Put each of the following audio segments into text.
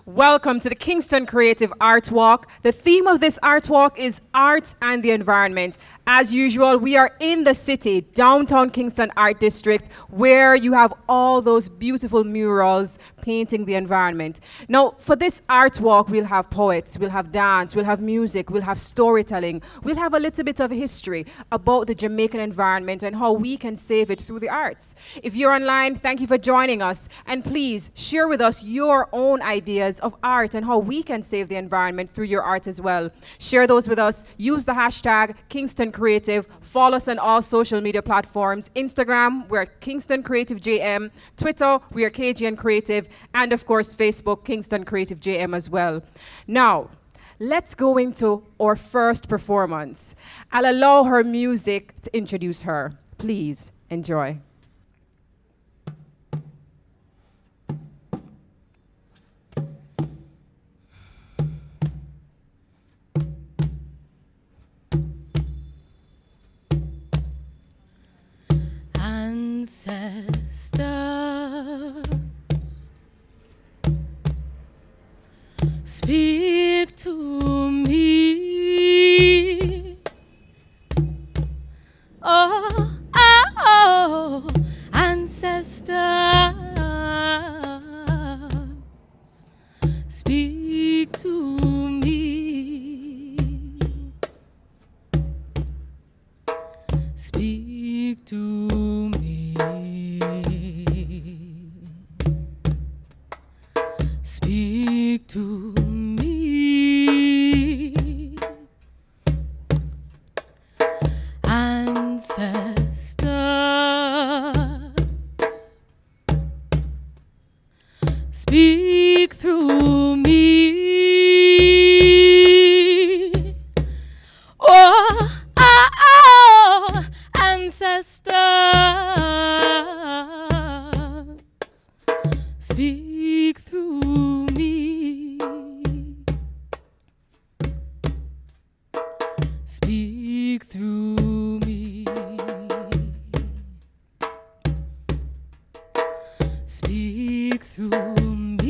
Welcome to the Kingston Creative Artwalk. The theme of this Artwalk is Arts and the Environment. As usual, we are in the city, downtown Kingston Art District, where you have all those beautiful murals painting the environment. Now, for this Artwalk, we'll have poets, we'll have dance, we'll have music, we'll have storytelling, we'll have a little bit of history about the Jamaican environment and how we can save it through the arts. If you're online, thank you for joining us, and please share with us your own ideas of art and how we can save the environment through your art as well. Share those with us. Use the hashtag Kingston Creative. Follow us on all social media platforms. Instagram, we're at Kingston Creative JM. Twitter, we are KGN Creative. And of course, Facebook, Kingston Creative JM as well. Now, let's go into our first performance. I'll allow her music to introduce her. Please enjoy. Ancestors, speak to me. Oh, oh, ancestors, speak to me. Speak to me. Speak to me. Ancestors, speak through me. Oh, oh, ancestors, speak through me. Speak through me. Speak through me.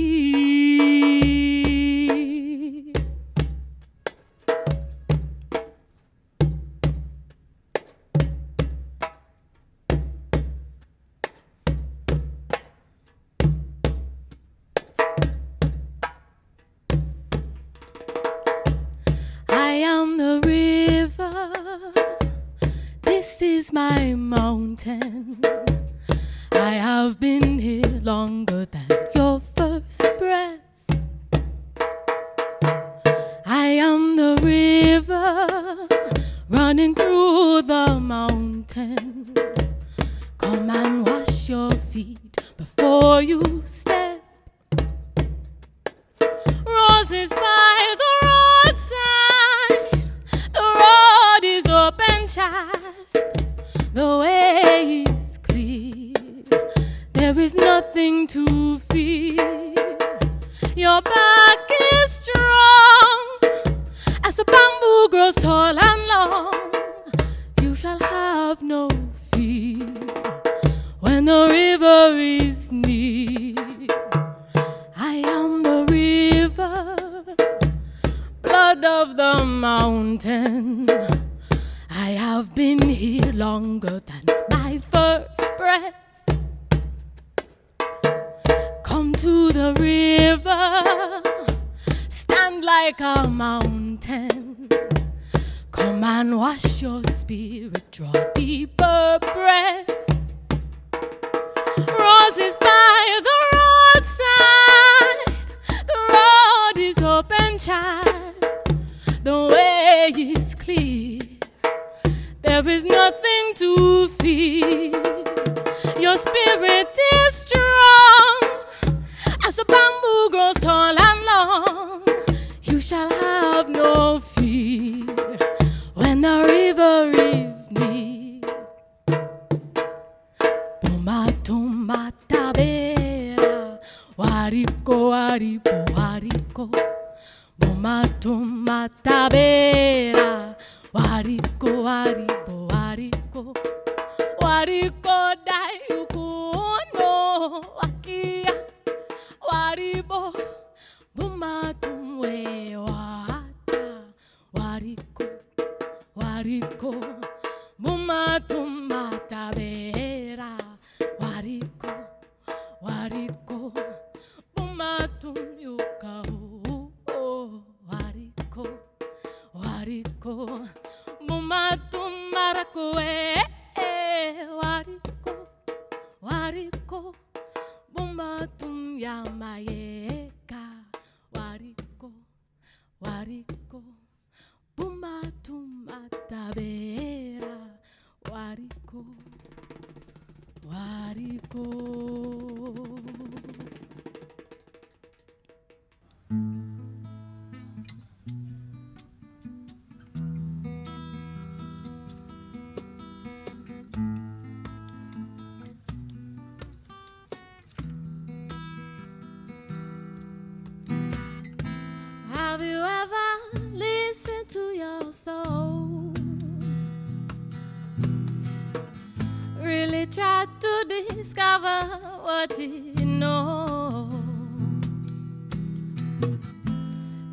I am the river, this is my mountain. I have been here longer than your first breath. I am the river running through the mountain. Come and wash your feet before you step. Roses by the roadside, the road is open, child. The way is clear, there is nothing to fear. Your back is strong, as the bamboo grows tall and long. You shall have no fear when the river is near. I am the river, blood of the mountain. I have been here longer than my first breath. Come to the river, stand like a mountain. Come and wash your spirit, draw deeper breath. Roses by the roadside, the road is open, child. The way is clear, there is nothing to fear. Your spirit is strong, as the bamboo grows tall and long. You shall have no fear when the river is near. Tumba tabera, wariko waripo wariko. Tumba tabera, wariko waripo wariko. Wariko dayukuno wakia waribo. wariko, bumbatum yamayeka, wariko, wariko, bumbatum atabera, wariko, wariko. Have you ever listened to your soul? Really tried to discover what it knows.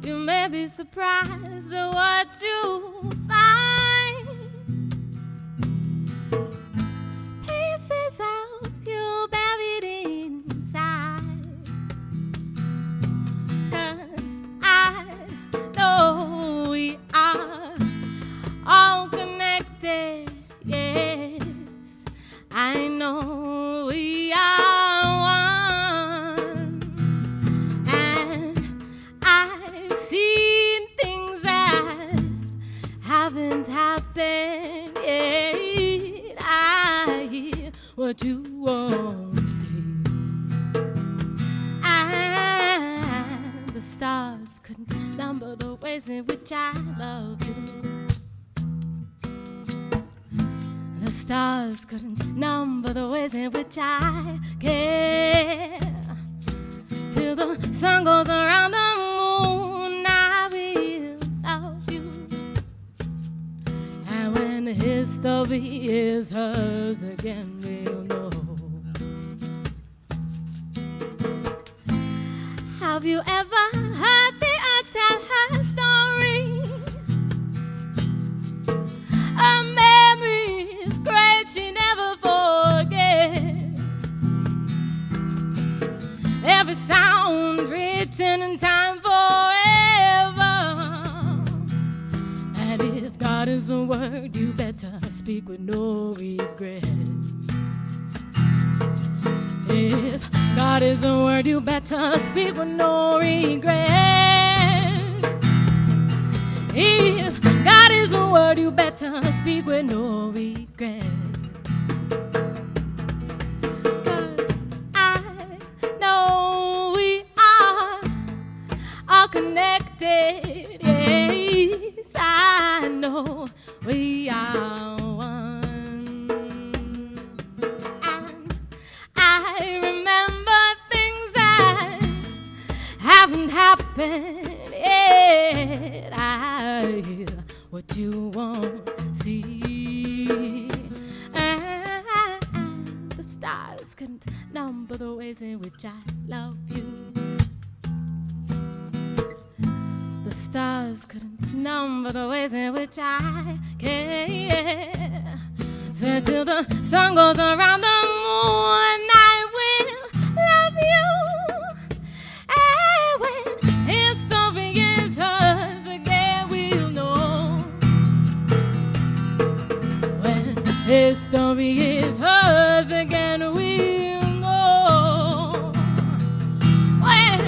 You may be surprised at what you find. Pieces of you buried inside. 'Cause I know we are all connected, yes. I know we are one. And I've seen things that haven't happened yet. I hear what you won't see. And the stars couldn't number the ways in which I love you. The stars couldn't number the ways in which I care. Till the sun goes around the moon, I will love you. And when history is hers again, we'll know. Have you ever heard the earth tell her story? A memory is great, she never forgets. Every sound written in time forever. And if God is a word, you better speak with no regret. If God is a word, you better speak with no regret. If God is a word, you better speak with no regret. 'Cause I know we are all connected. Yes, I know we are one. And I remember things that haven't happened yet. I hear what you won't see. And the stars couldn't number the ways in which I love you. The stars couldn't number the ways in which I care. So till the sun goes around the moon, I will love you. And when history is hers again, we'll know. When history is hers again, we'll know. When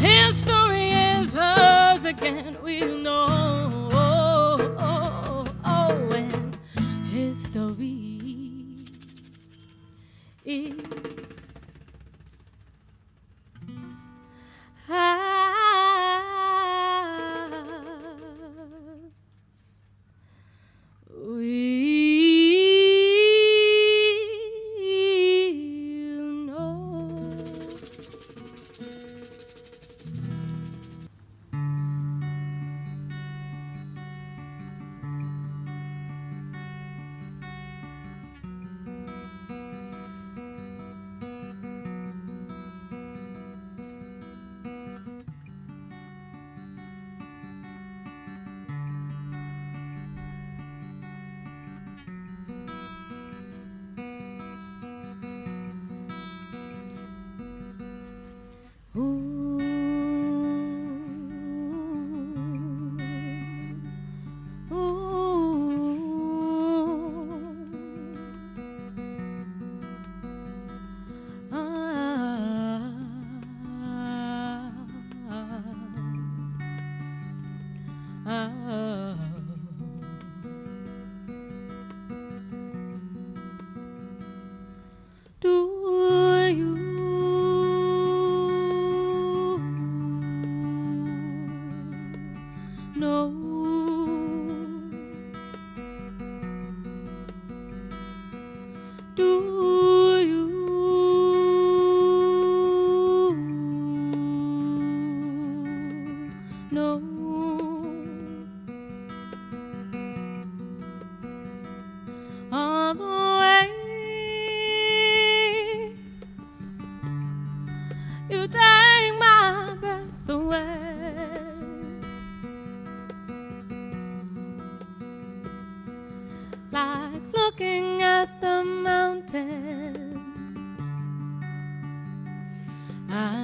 history is hers again, we'll know. When history is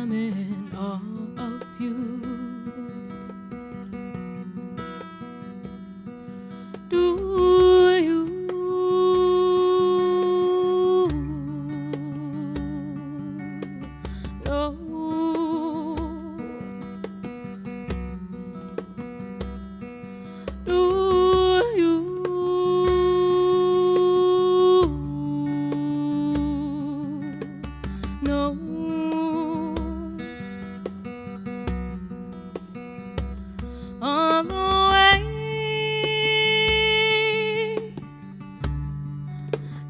I'm in awe of you. Do you know? Do you know? On the ways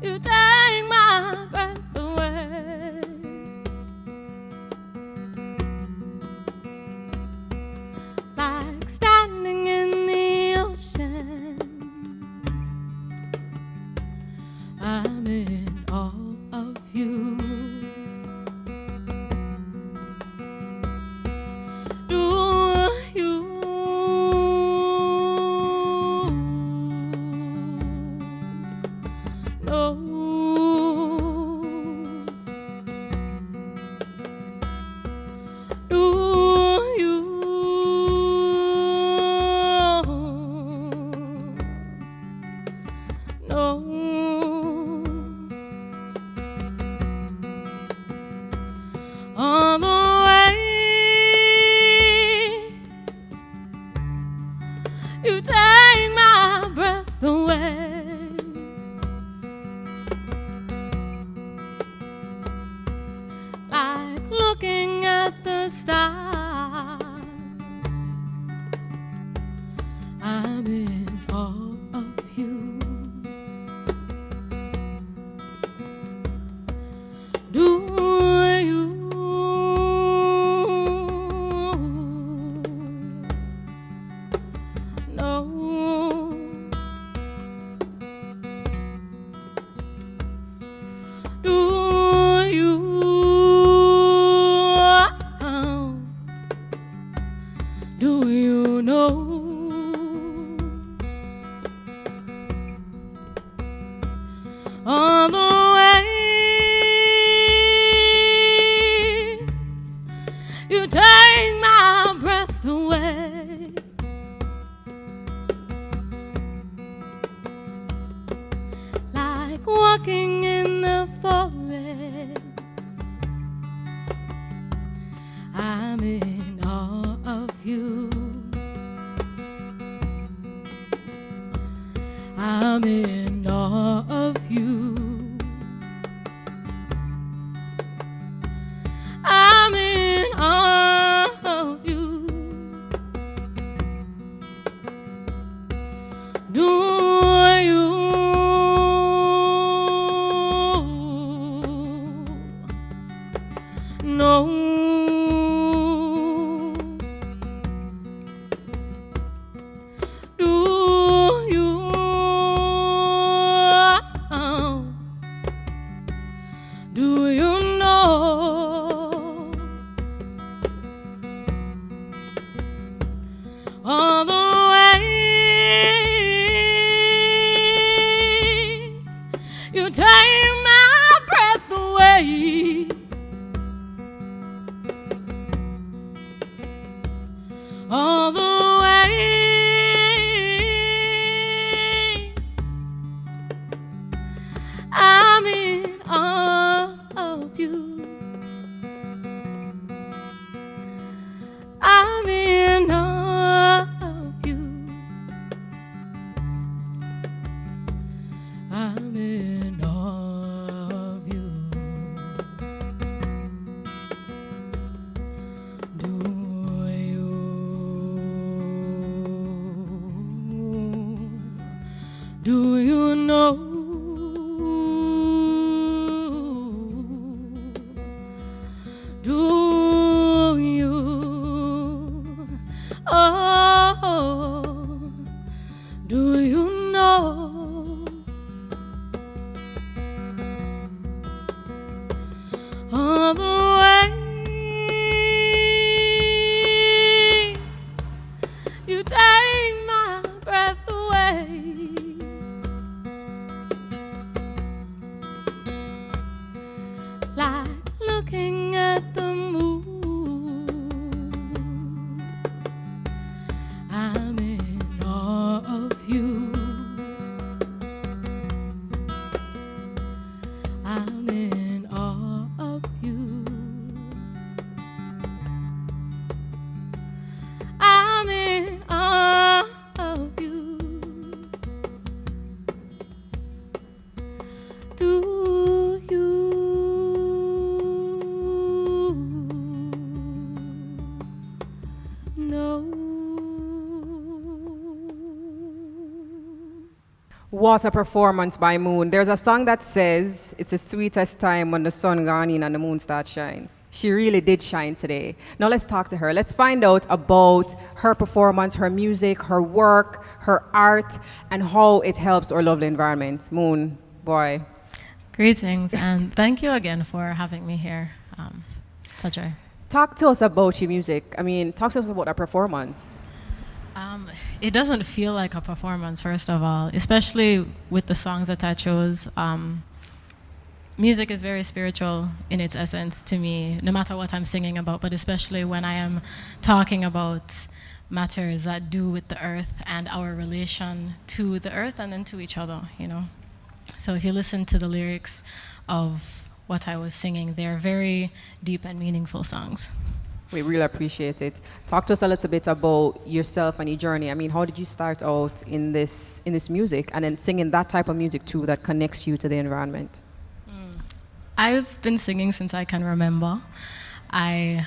you take my breath away, like standing in the ocean. I'm in awe of you. Do you know? Do you know? All the ways you take my breath away, like looking at the stars. I'm in awe of you. Do you know? Do you know? All the ways you take my breath away, like walking in the forest. I'm in awe of you. I'm in awe of you. I'm in awe of you. Do you know? Do you do you know? All the ways you take my breath away, all the ways I'm in awe of you. I'm in awe of you. I'm in awe of you. Do you know? Do you? Oh, do you know? All the ways you take my breath away, like looking at the moon. What a performance by Moon. There's a song that says, it's the sweetest time when the sun gone in and the moon starts shine. She really did shine today. Now let's talk to her. Let's find out about her performance, her music, her work, her art, and how it helps our lovely environment. Moon, boy. Greetings, and thank you again for having me here. It's a joy. Talk to us about your music. I mean, talk to us about our performance. It doesn't feel like a performance, first of all, especially with the songs that I chose. Music is very spiritual in its essence to me, no matter what I'm singing about, but especially when I am talking about matters that do with the earth and our relation to the earth and then to each other, you know. So if you listen to the lyrics of what I was singing, they're very deep and meaningful songs. We really appreciate it. Talk to us a little bit about yourself and your journey. I mean, how did you start out in this music and then singing that type of music too that connects you to the environment? I've been singing since I can remember. I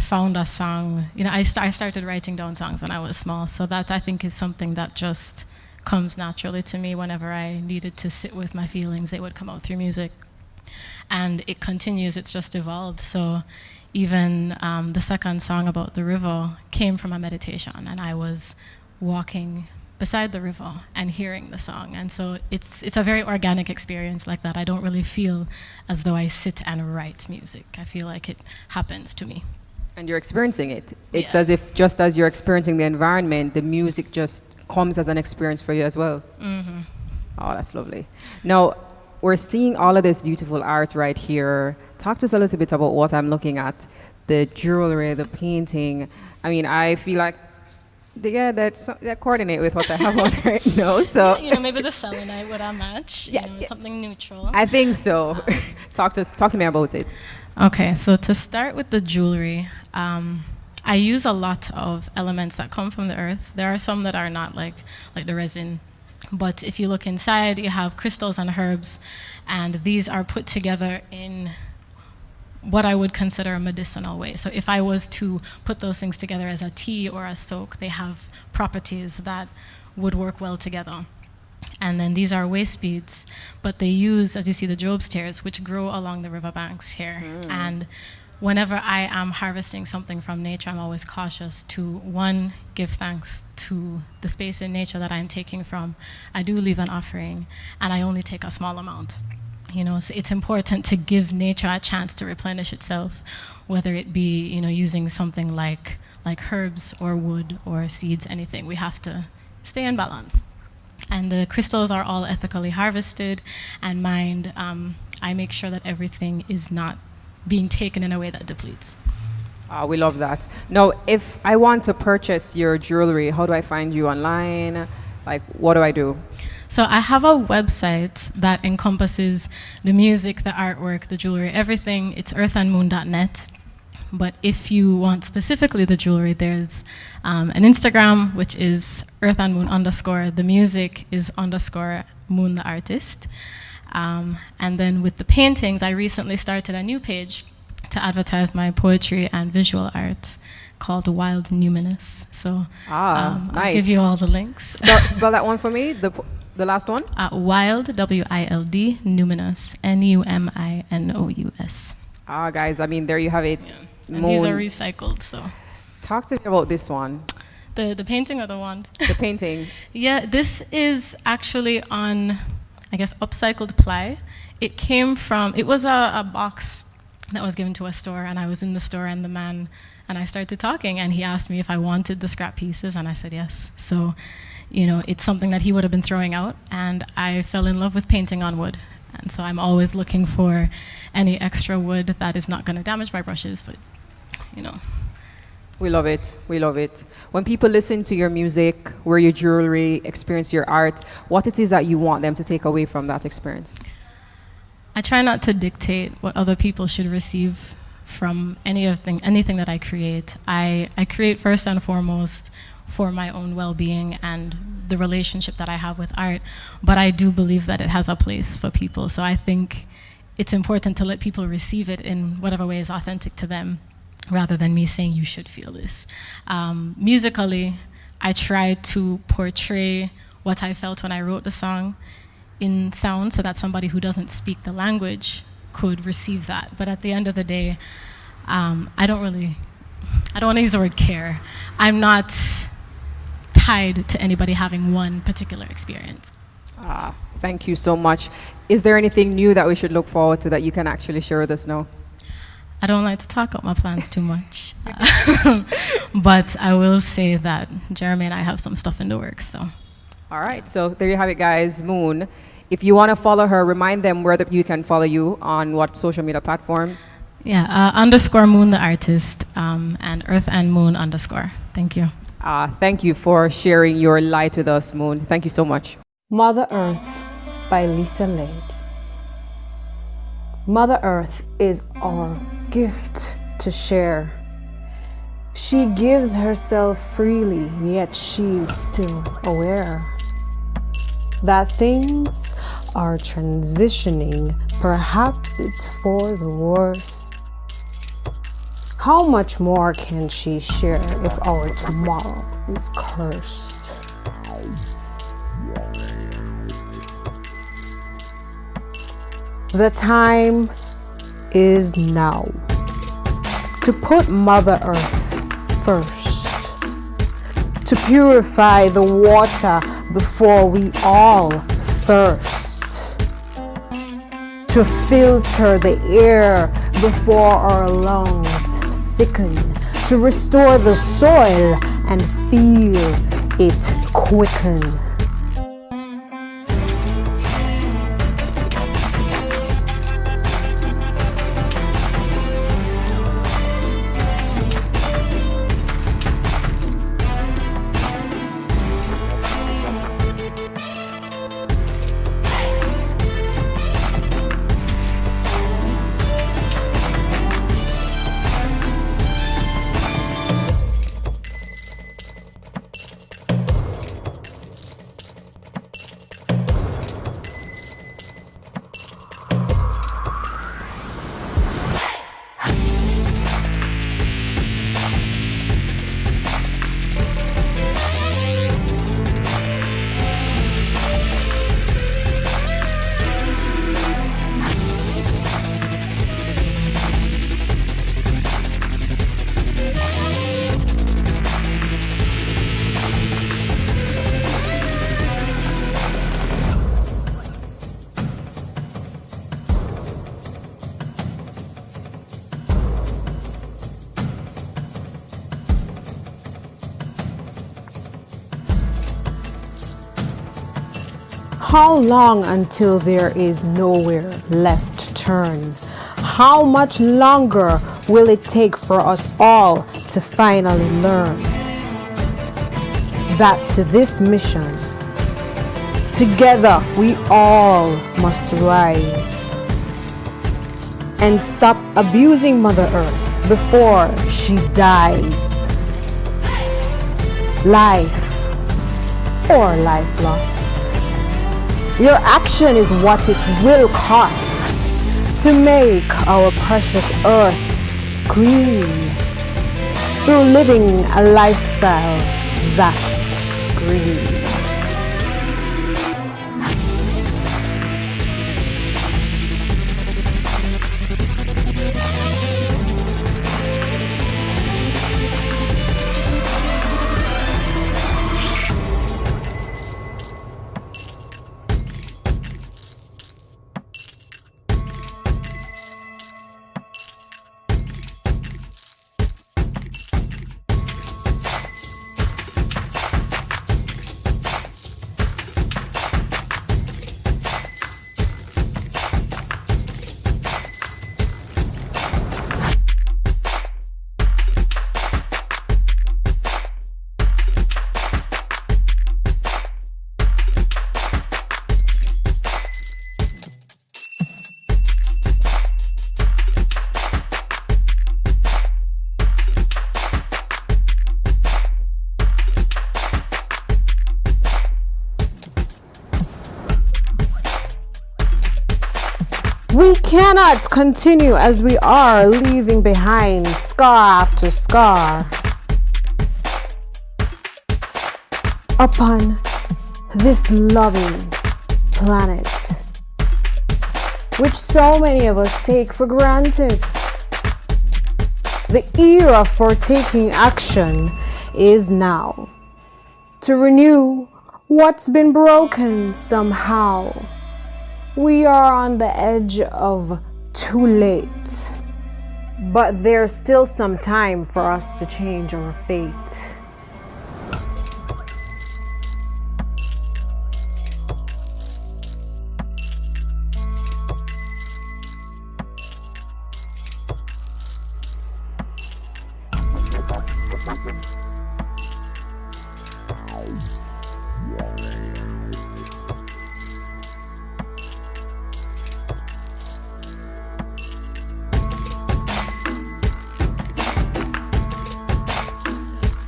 found a song, you know, I started writing down songs when I was small, so that I think is something that just comes naturally to me. Whenever I needed to sit with my feelings, they would come out through music. And it continues, it's just evolved. So even the second song about the river came from a meditation, and I was walking beside the river and hearing the song. And so it's a very organic experience like that. I don't really feel as though I sit and write music. I feel like it happens to me. And you're experiencing it. It's Yeah. as if just as you're experiencing the environment, the music just comes as an experience for you as well. Mm-hmm. Oh, that's lovely. Now, we're seeing all of this beautiful art right here. Talk to us a little bit about what I'm looking at. The jewelry, the painting. I mean, I feel like that coordinate with what I have on right now. So You know, maybe the selenite would match. Yeah, You know, yeah. something neutral. I think so. Talk to me about it. Okay, so to start with the jewelry, I use a lot of elements that come from the earth. There are some that are not, like the resin. But if you look inside, you have crystals and herbs, and these are put together in what I would consider a medicinal way. So if I was to put those things together as a tea or a soak, they have properties that would work well together. And then these are waist beads, but they use, as you see, the Job's tears, which grow along the riverbanks here. And whenever I am harvesting something from nature, I'm always cautious to, one, give thanks to the space in nature that I'm taking from. I do leave an offering, and I only take a small amount. You know, so it's important to give nature a chance to replenish itself, whether it be, you know, using something like herbs or wood or seeds, anything. We have to stay in balance. And the crystals are all ethically harvested and mined. I make sure that everything is not being taken in a way that depletes. We love that. Now, if I want to purchase your jewelry, how do I find you online? Like, what do I do? So I have a website that encompasses the music, the artwork, the jewelry, everything. It's earthandmoon.net. But if you want specifically the jewelry, there's an Instagram, which is earthandmoon_. The music is _moon the artist. And then with the paintings, I recently started a new page to advertise my poetry and visual art called Wild Numinous. So nice. I'll give you all the links. Spell that one for me, the last one. Wild, W-I-L-D, Numinous, N-U-M-I-N-O-U-S. Guys, I mean, there you have it. And these are recycled, so. Talk to me about this one. The painting or the wand? The painting. Yeah, this is actually on, I guess, upcycled ply. It came from, it was a box that was given to a store, and I was in the store, and I started talking, and he asked me if I wanted the scrap pieces, and I said yes. So, you know, it's something that he would have been throwing out, and I fell in love with painting on wood. And so I'm always looking for any extra wood that is not going to damage my brushes, but, you know. We love it. We love it. When people listen to your music, wear your jewelry, experience your art, what it is that you want them to take away from that experience? I try not to dictate what other people should receive from anything that I create. I create first and foremost for my own well-being and the relationship that I have with art, but I do believe that it has a place for people. So I think it's important to let people receive it in whatever way is authentic to them, rather than me saying you should feel this. Musically, I try to portray what I felt when I wrote the song in sound so that somebody who doesn't speak the language could receive that. But at the end of the day, I don't want to use the word care. I'm not tied to anybody having one particular experience. Thank you so much. Is there anything new that we should look forward to that you can actually share with us now? I don't like to talk about my plans too much. But I will say that Jeremy and I have some stuff in the works. So. All right, so there you have it, guys. Moon. If you want to follow her, remind them where you can follow you on what social media platforms. Yeah, underscore Moon the artist, and Earth and Moon underscore. Thank you. Thank you for sharing your light with us, Moon. Thank you so much. Mother Earth by Lisa Lade. Mother Earth is our gift to share. She gives herself freely, yet she's still aware that things are transitioning. Perhaps it's for the worse. How much more can she share if our tomorrow is cursed? The time is now to put Mother Earth first, to purify the water before we all thirst, to filter the air before our lungs sicken, to restore the soil and feel it quicken. How long until there is nowhere left to turn? How much longer will it take for us all to finally learn that to this mission, together we all must rise and stop abusing Mother Earth before she dies? Life or life lost. Your action is what it will cost to make our precious earth green through living a lifestyle that's green. We cannot continue as we are, leaving behind scar after scar upon this loving planet, which so many of us take for granted. The era for taking action is now, to renew what's been broken somehow. We are on the edge of too late, but there's still some time for us to change our fate.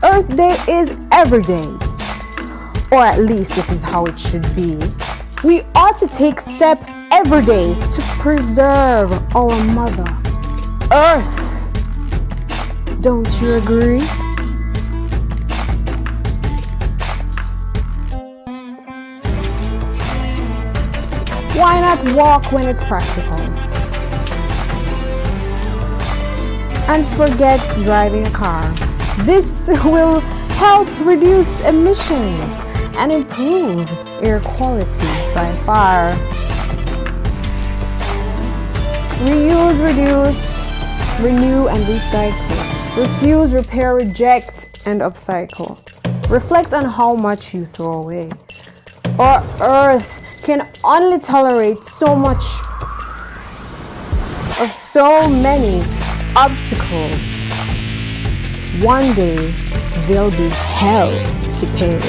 Earth Day is every day, or at least this is how it should be. We ought to take step every day to preserve our mother, Earth. Don't you agree? Why not walk when it's practical? And forget driving a car. This will help reduce emissions and improve air quality by far. Reuse, reduce, renew and recycle. Refuse, repair, reject and upcycle. Reflect on how much you throw away. Our Earth can only tolerate so much of so many obstacles. One day, there'll be hell to pay.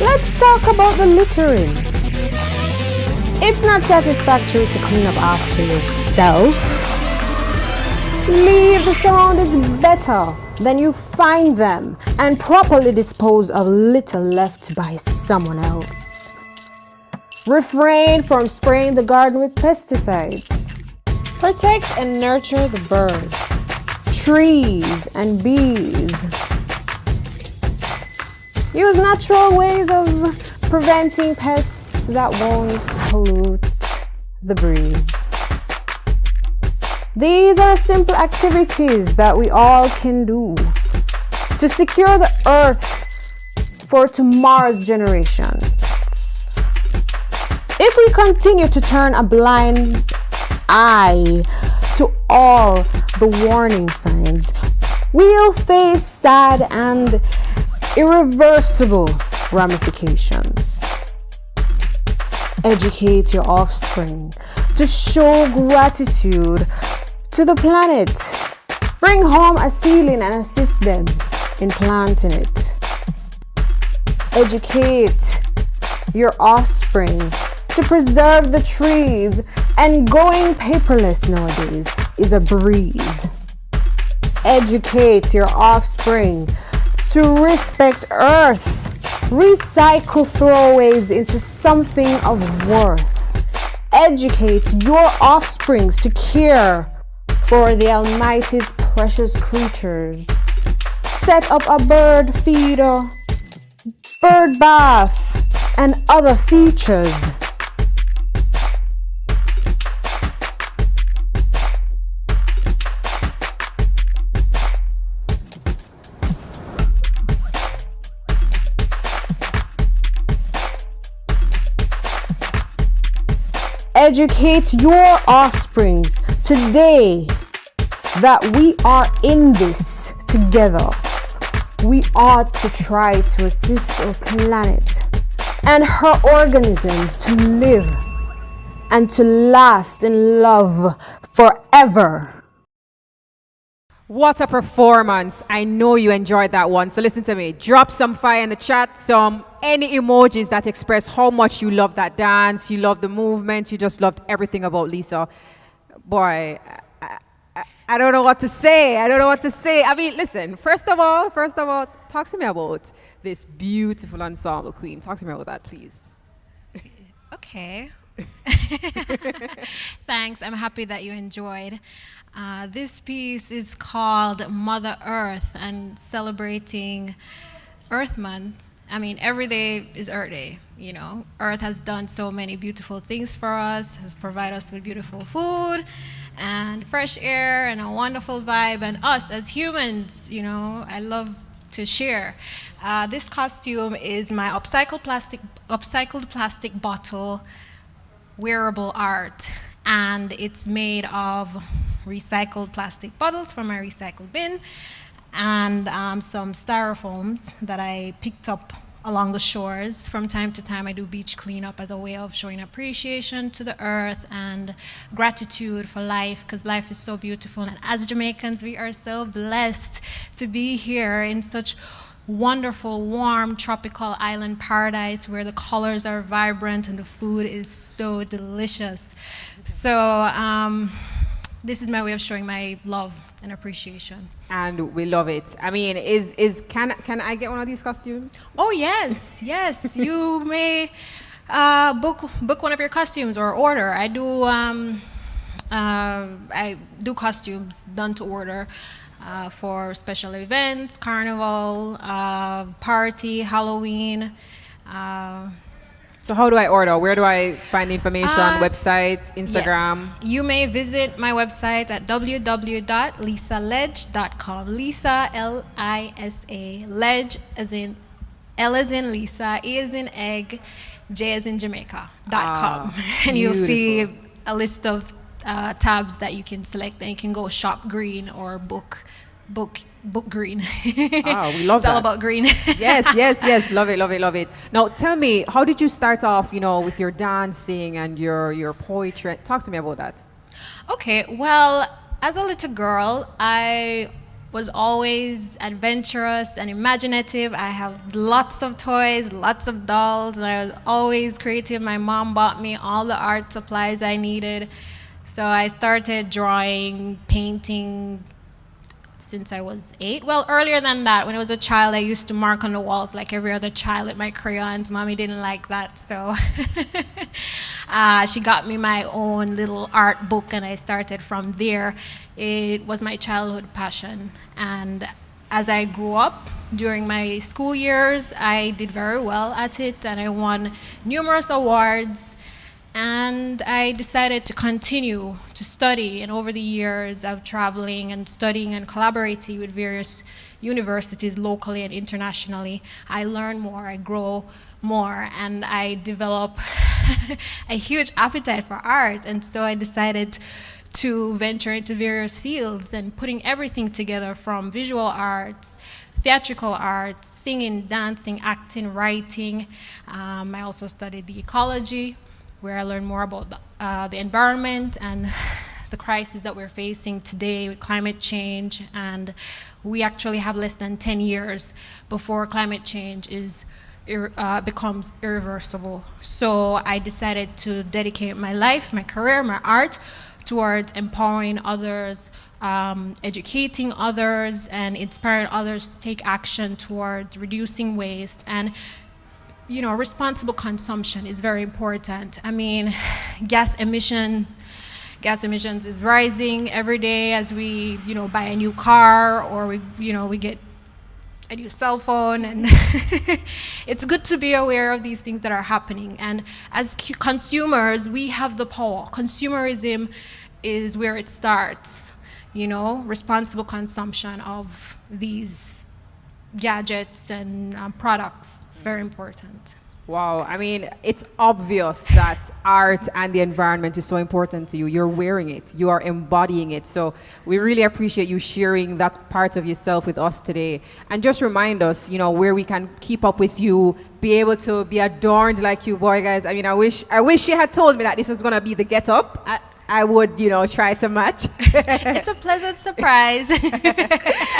Let's talk about the littering. It's not satisfactory to clean up after yourself. Leave the surroundings better than you find them and properly dispose of litter left by someone else. Refrain from spraying the garden with pesticides. Protect and nurture the birds, trees, and bees. Use natural ways of preventing pests that won't pollute the breeze. These are simple activities that we all can do to secure the earth for tomorrow's generations. If we continue to turn a blind eye to all the warning signs, we'll face sad and irreversible ramifications. Educate your offspring to show gratitude to the planet. Bring home a seedling and assist them in planting it. Educate your offspring to preserve the trees, and going paperless nowadays is a breeze. Educate your offspring to respect Earth. Recycle throwaways into something of worth. Educate your offsprings to care for the Almighty's precious creatures. set up a bird feeder, bird bath, and other features. Educate your offsprings today that we are in this together. We ought to try to assist our planet and her organisms to live and to last in love forever. What a performance. I know you enjoyed that one. So listen to me. Drop some fire in the chat, any emojis that express how much you love that dance, you love the movement, you just loved everything about Lisa. Boy, I don't know what to say. I mean, listen, first of all, talk to me about this beautiful ensemble, Queen. Talk to me about that, please. Okay. Thanks. I'm happy that you enjoyed. This piece is called Mother Earth and celebrating Earth Month. I mean, every day is Earth Day, you know. Earth has done so many beautiful things for us, has provided us with beautiful food and fresh air and a wonderful vibe. And us as humans, you know, I love to share. This costume is my upcycled plastic bottle wearable art, and it's made of recycled plastic bottles from my recycled bin and some styrofoams that I picked up along the shores. From time to time I do beach cleanup as a way of showing appreciation to the earth and gratitude for life, because life is so beautiful, and as Jamaicans we are so blessed to be here in such wonderful, warm, tropical island paradise where the colors are vibrant and the food is so delicious. So this is my way of showing my love and appreciation. And we love it. I mean, can I get one of these costumes? Oh yes, yes. You may book one of your costumes or order. I do costumes done to order for special events, carnival, party, Halloween. So how do I order? Where do I find the information? Website, Instagram? Yes. You may visit my website at www.lisaledge.com. Lisa, L-I-S-A, Ledge as in L as in Lisa, E as in egg, J as in Jamaica.com. And you'll see a list of tabs that you can select, and you can go shop green or book green. We love it's all about green. yes. Love it. Now, tell me, how did you start off, with your dancing and your poetry? Talk to me about that. Okay, well, as a little girl, I was always adventurous and imaginative. I had lots of toys, lots of dolls, and I was always creative. My mom bought me all the art supplies I needed. So I started drawing, painting, since I was 8. Well, earlier than that, when I was a child, I used to mark on the walls like every other child with my crayons. Mommy didn't like that, so she got me my own little art book, and I started from there. It was my childhood passion, and as I grew up during my school years, I did very well at it, and I won numerous awards. And I decided to continue to study, and over the years of traveling and studying and collaborating with various universities locally and internationally, I learn more, I grow more, and I develop a huge appetite for art. And so I decided to venture into various fields and putting everything together, from visual arts, theatrical arts, singing, dancing, acting, writing. I also studied the ecology, where I learned more about the environment and the crisis that we're facing today with climate change. And we actually have less than 10 years before climate change becomes irreversible. So I decided to dedicate my life, my career, my art towards empowering others, educating others, and inspiring others to take action towards reducing waste. And responsible consumption is very important. I mean, gas emissions is rising every day as we, buy a new car, or we get and your cell phone, and it's good to be aware of these things that are happening. And as consumers, we have the power. Consumerism is where it starts, responsible consumption of these gadgets and products. It's very important. Wow, I mean, it's obvious that art and the environment is so important to you. You're wearing it, you are embodying it. So we really appreciate you sharing that part of yourself with us today. And just remind us, where we can keep up with you, be able to be adorned like you, boy, guys. I mean, I wish she had told me that this was gonna be the get up. I would, try to match. It's a pleasant surprise.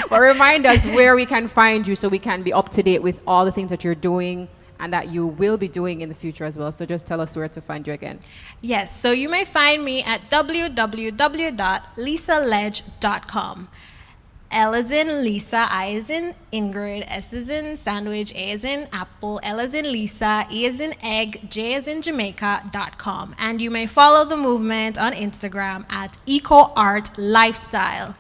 But remind us where we can find you so we can be up to date with all the things that you're doing and that you will be doing in the future as well. So just tell us where to find you again. Yes, so you may find me at www.lisaledge.com. L as in Lisa, I as in Ingrid, S as in sandwich, A as in apple, L as in Lisa, E as in egg, J as in Jamaica.com. And you may follow the movement on Instagram at Eco Art Lifestyle.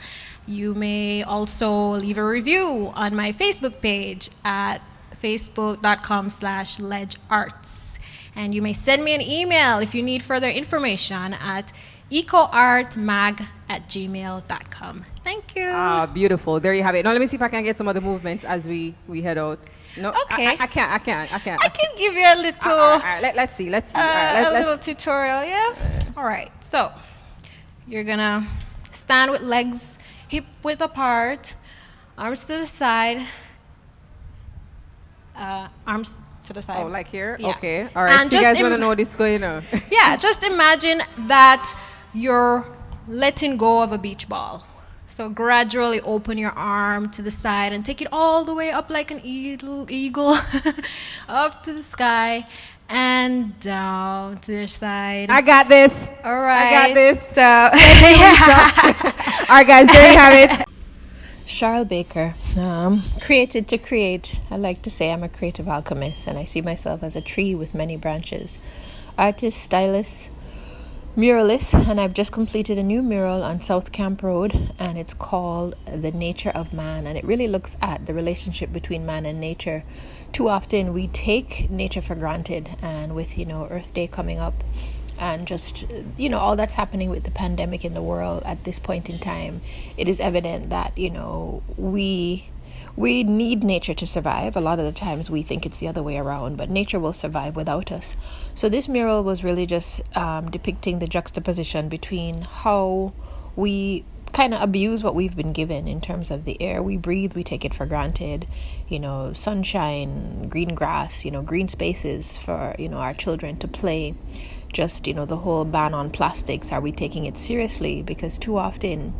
You may also leave a review on my Facebook page at facebook.com/ledgearts. And you may send me an email if you need further information at ecoartmag@gmail.com. Thank you. Ah, beautiful. There you have it. Now let me see if I can get some other movements as we head out. No, Okay. I can't. I can give you a little, All right, let's see. All right, a little tutorial, yeah? All right, so you're gonna stand with legs hip width apart, arms to the side, arms to the side. Oh, like here? Yeah. Okay. All right. And So you just guys want to know this going on? Yeah, just imagine that you're letting go of a beach ball. So gradually open your arm to the side and take it all the way up like an eagle up to the sky and down to the side. I got this. All right. I got this. So, yeah. All right, guys. There you have it. Charles Baker, created to create. I like to say I'm a creative alchemist, and I see myself as a tree with many branches. Artist, stylist, muralist, and I've just completed a new mural on South Camp Road, and it's called The Nature of Man, and it really looks at the relationship between man and nature. Too often we take nature for granted, and with Earth Day coming up, and just all that's happening with the pandemic in the world at this point in time, it is evident that we need nature to survive. A lot of the times we think it's the other way around, but nature will survive without us. So this mural was really just depicting the juxtaposition between how we kind of abuse what we've been given in terms of the air we breathe. We take it for granted, sunshine, green grass, green spaces for our children to play. Just the whole ban on plastics, are we taking it seriously? Because too often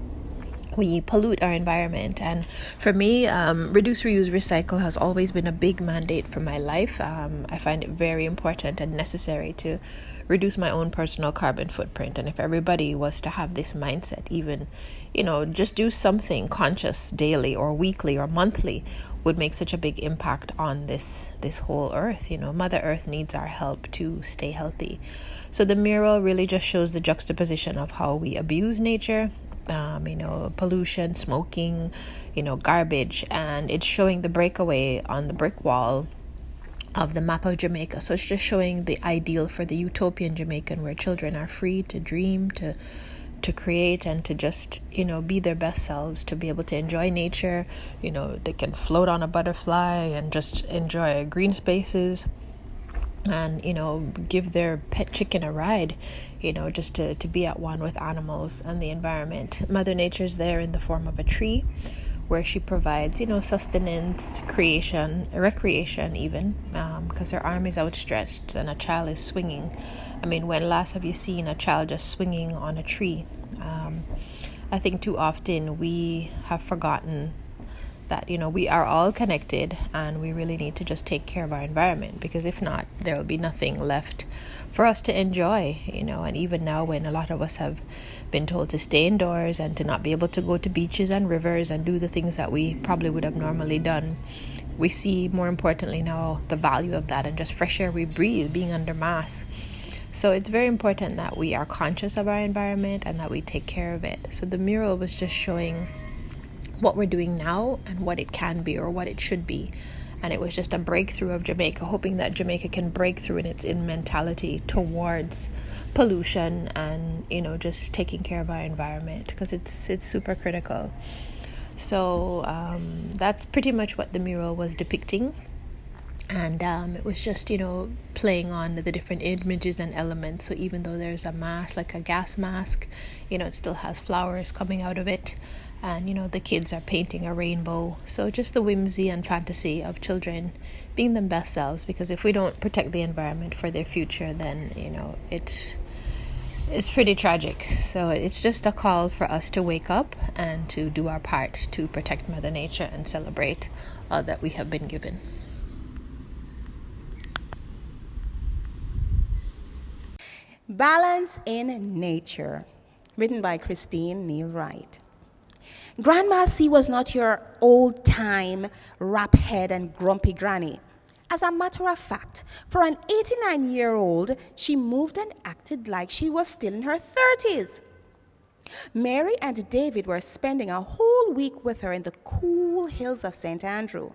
we pollute our environment. And for me, reduce, reuse, recycle has always been a big mandate for my life. I find it very important and necessary to reduce my own personal carbon footprint. And if everybody was to have this mindset, even just do something conscious daily or weekly or monthly, would make such a big impact on this whole earth. Mother Earth needs our help to stay healthy. So the mural really just shows the juxtaposition of how we abuse nature, pollution, smoking, garbage, and it's showing the breakaway on the brick wall of the map of Jamaica. So it's just showing the ideal for the utopian Jamaican, where children are free to dream, to create, and to just be their best selves, to be able to enjoy nature. They can float on a butterfly and just enjoy green spaces, and give their pet chicken a ride, just to be at one with animals and the environment. Mother Nature's there in the form of a tree, where she provides sustenance, recreation even, because her arm is outstretched and a child is swinging. I mean, when last have you seen a child just swinging on a tree? I think too often we have forgotten that we are all connected, and we really need to just take care of our environment, because if not, there will be nothing left for us to enjoy. And even now, when a lot of us have been told to stay indoors and to not be able to go to beaches and rivers and do the things that we probably would have normally done, we see, more importantly now, the value of that and just fresh air we breathe being under masks. So it's very important that we are conscious of our environment and that we take care of it. So the mural was just showing what we're doing now and what it can be or what it should be. And it was just a breakthrough of Jamaica, hoping that Jamaica can break through in its mentality towards pollution and, just taking care of our environment, because it's super critical. So that's pretty much what the mural was depicting. And it was just, playing on the different images and elements. So even though there's a mask, like a gas mask, it still has flowers coming out of it. And, the kids are painting a rainbow. So just the whimsy and fantasy of children being their best selves. Because if we don't protect the environment for their future, then, it's pretty tragic. So it's just a call for us to wake up and to do our part to protect Mother Nature and celebrate all that we have been given. Balance in Nature, written by Christine Neal Wright. Grandma C was not your old-time rap-head and grumpy granny. As a matter of fact, for an 89-year-old, she moved and acted like she was still in her 30s. Mary and David were spending a whole week with her in the cool hills of St. Andrew.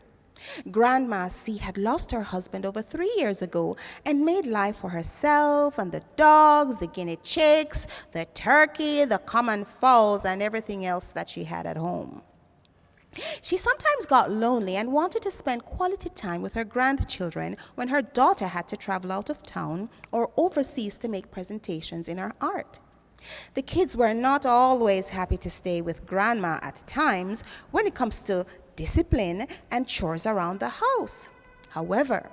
Grandma C had lost her husband over 3 years ago and made life for herself and the dogs, the guinea chicks, the turkey, the common fowls, and everything else that she had at home. She sometimes got lonely and wanted to spend quality time with her grandchildren when her daughter had to travel out of town or overseas to make presentations in her art. The kids were not always happy to stay with Grandma at times when it comes to discipline and chores around the house. However,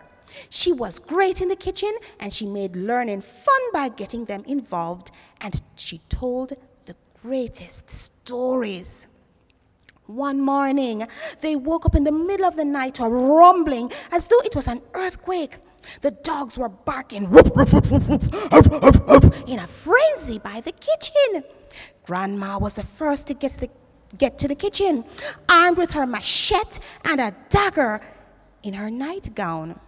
she was great in the kitchen and she made learning fun by getting them involved, and she told the greatest stories. One morning, they woke up in the middle of the night to a rumbling as though it was an earthquake. The dogs were barking whoop, whoop, whoop, whoop, whoop, whoop, whoop, in a frenzy by the kitchen. Grandma was the first to get to the kitchen, armed with her machete and a dagger in her nightgown.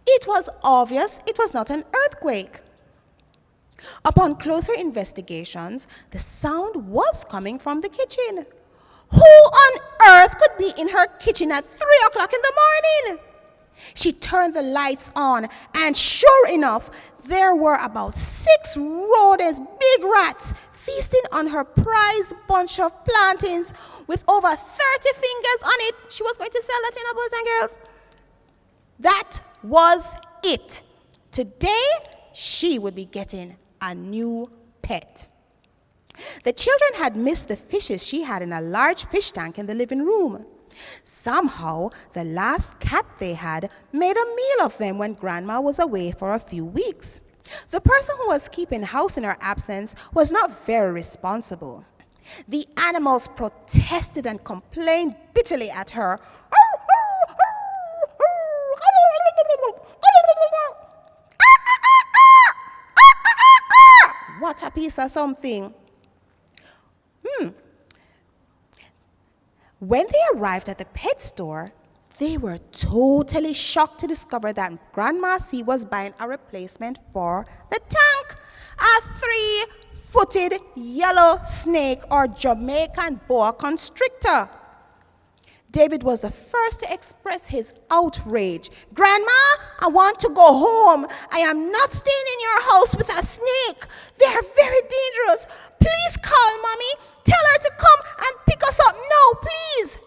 It was obvious it was not an earthquake. Upon closer investigations, the sound was coming from the kitchen. Who on earth could be in her kitchen at 3 o'clock in the morning? She turned the lights on, and sure enough, there were about 6 rodents, big rats, feasting on her prized bunch of plantains with over 30 fingers on it. She was going to sell that in her boys and girls. That was it. Today, she would be getting a new pet. The children had missed the fishes she had in a large fish tank in the living room. Somehow, the last cat they had made a meal of them when Grandma was away for a few weeks. The person who was keeping house in her absence was not very responsible. The animals protested and complained bitterly at her. What a piece of something. When they arrived at the pet store, they were totally shocked to discover that Grandma C was buying a replacement for the tank, a 3-footed yellow snake or Jamaican boa constrictor. David was the first to express his outrage. Grandma, I want to go home. I am not staying in your house with a snake. They are very dangerous. Please call Mommy. Tell her to come and pick us up now, please.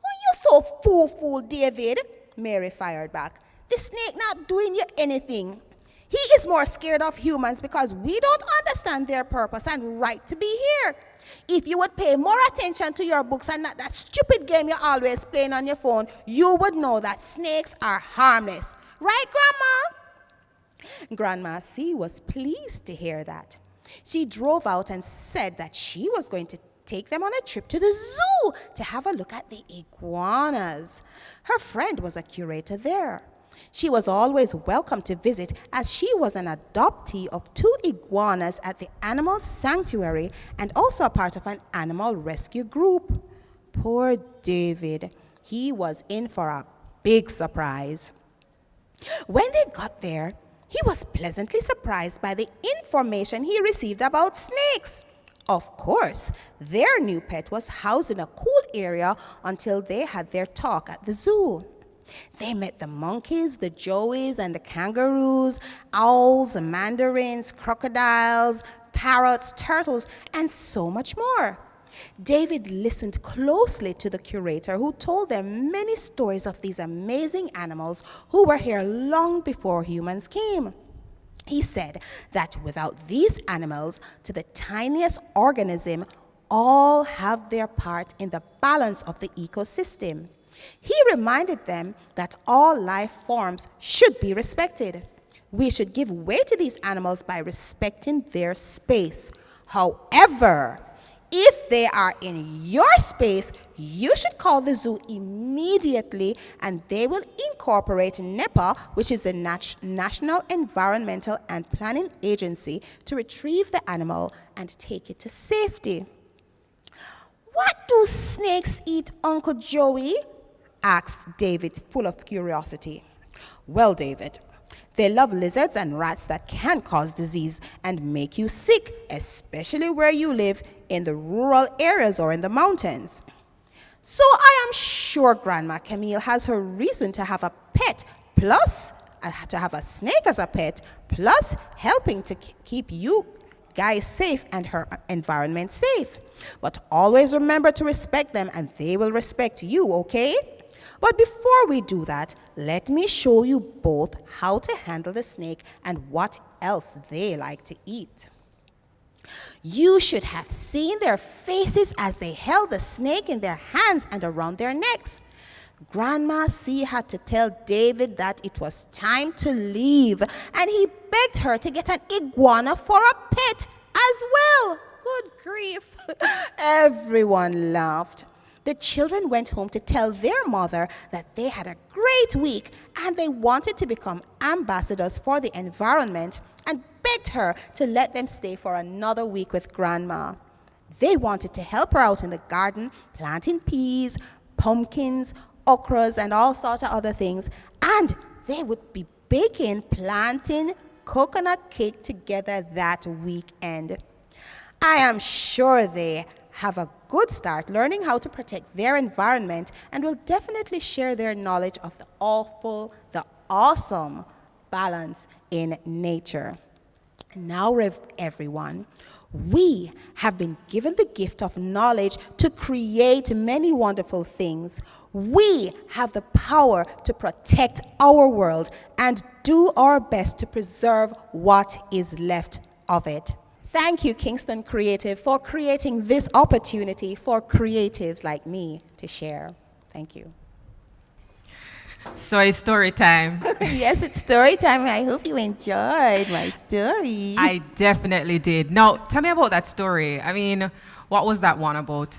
Why you so fool, David? Mary fired back. The snake not doing you anything. He is more scared of humans because we don't understand their purpose and right to be here. If you would pay more attention to your books and not that stupid game you're always playing on your phone, you would know that snakes are harmless. Right, Grandma? Grandma C was pleased to hear that. She drove out and said that she was going to take them on a trip to the zoo to have a look at the iguanas. Her friend was a curator there. She was always welcome to visit as she was an adoptee of 2 iguanas at the animal sanctuary and also a part of an animal rescue group. Poor David, he was in for a big surprise. When they got there, he was pleasantly surprised by the information he received about snakes. Of course, their new pet was housed in a cool area until they had their talk at the zoo. They met the monkeys, the joeys, and the kangaroos, owls, mandarins, crocodiles, parrots, turtles, and so much more. David listened closely to the curator, who told them many stories of these amazing animals who were here long before humans came. He said that without these animals, to the tiniest organism, all have their part in the balance of the ecosystem. He reminded them that all life forms should be respected. We should give way to these animals by respecting their space. However, if they are in your space, you should call the zoo immediately and they will incorporate NEPA, which is the National Environmental and Planning Agency, to retrieve the animal and take it to safety. What do snakes eat, Uncle Joey? Asked David, full of curiosity. Well, David, they love lizards and rats that can cause disease and make you sick, especially where you live in the rural areas or in the mountains. So I am sure Grandma Camille has her reason to have a pet, plus to have a snake as a pet, plus helping to keep you guys safe and her environment safe. But always remember to respect them and they will respect you, okay? But before we do that, let me show you both how to handle the snake and what else they like to eat. You should have seen their faces as they held the snake in their hands and around their necks. Grandma C had to tell David that it was time to leave, and he begged her to get an iguana for a pet as well. Good grief. Everyone laughed. The children went home to tell their mother that they had a great week and they wanted to become ambassadors for the environment and begged her to let them stay for another week with Grandma. They wanted to help her out in the garden, planting peas, pumpkins, okras, and all sorts of other things. And they would be baking, planting coconut cake together that weekend. I am sure they have a good start learning how to protect their environment and will definitely share their knowledge of the awesome balance in nature. Now, everyone, we have been given the gift of knowledge to create many wonderful things. We have the power to protect our world and do our best to preserve what is left of it. Thank you, Kingston Creative, for creating this opportunity for creatives like me to share. Thank you. So it's story time. Yes, it's story time. I hope you enjoyed my story. I definitely did. Now, tell me about that story. I mean, what was that one about?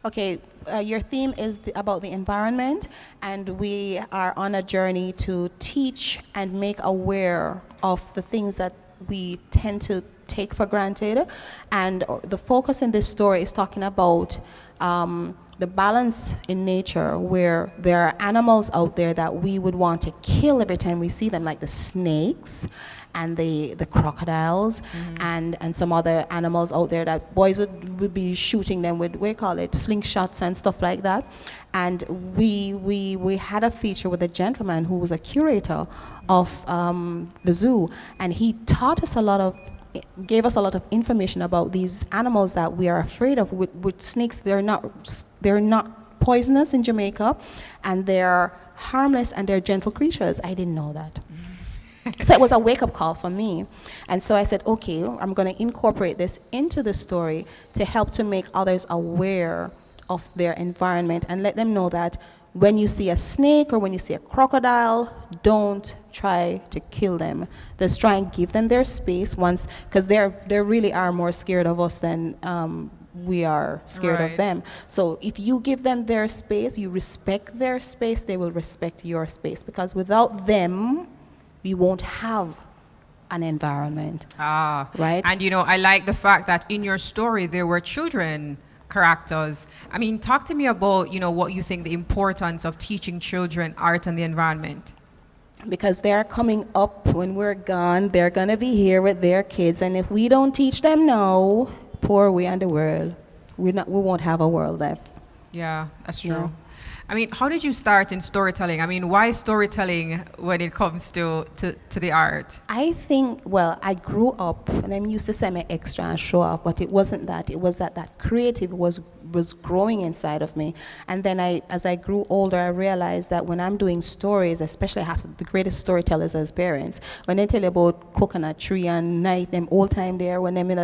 Okay, your theme is about the environment, and we are on a journey to teach and make aware of the things that we tend to take for granted. And the focus in this story is talking about the balance in nature, where there are animals out there that we would want to kill every time we see them, like the snakes and the crocodiles, and some other animals out there that boys would be shooting them with, we call it slingshots and stuff like that. And we had a feature with a gentleman who was a curator of the zoo, and he taught us gave us a lot of information about these animals that we are afraid of. With snakes, they're not poisonous in Jamaica, and they're harmless and they're gentle creatures. I didn't know that. So it was a wake-up call for me. And so I said, okay, I'm going to incorporate this into the story to help to make others aware of their environment and let them know that when you see a snake or when you see a crocodile, don't try to kill them. Just try and give them their space once, because they really are more scared of us than we are scared of them. So if you give them their space, you respect their space, they will respect your space, because without them, we won't have an environment. Right? And I like the fact that in your story there were children characters. I mean, talk to me about, what you think the importance of teaching children art and the environment. Because they're coming up when we're gone, they're going to be here with their kids, and if we don't teach them now, pour away on the world, we won't have a world left. Yeah, that's true. Yeah. I mean, how did you start in storytelling? I mean, why storytelling when it comes to the art? I think, well, I grew up, and I'm used to say I'm extra and show off, but it wasn't that. It was that creative was growing inside of me. And then as I grew older, I realized that when I'm doing stories, especially I have the greatest storytellers as parents, when they tell you about coconut tree and night, them old time there, when them in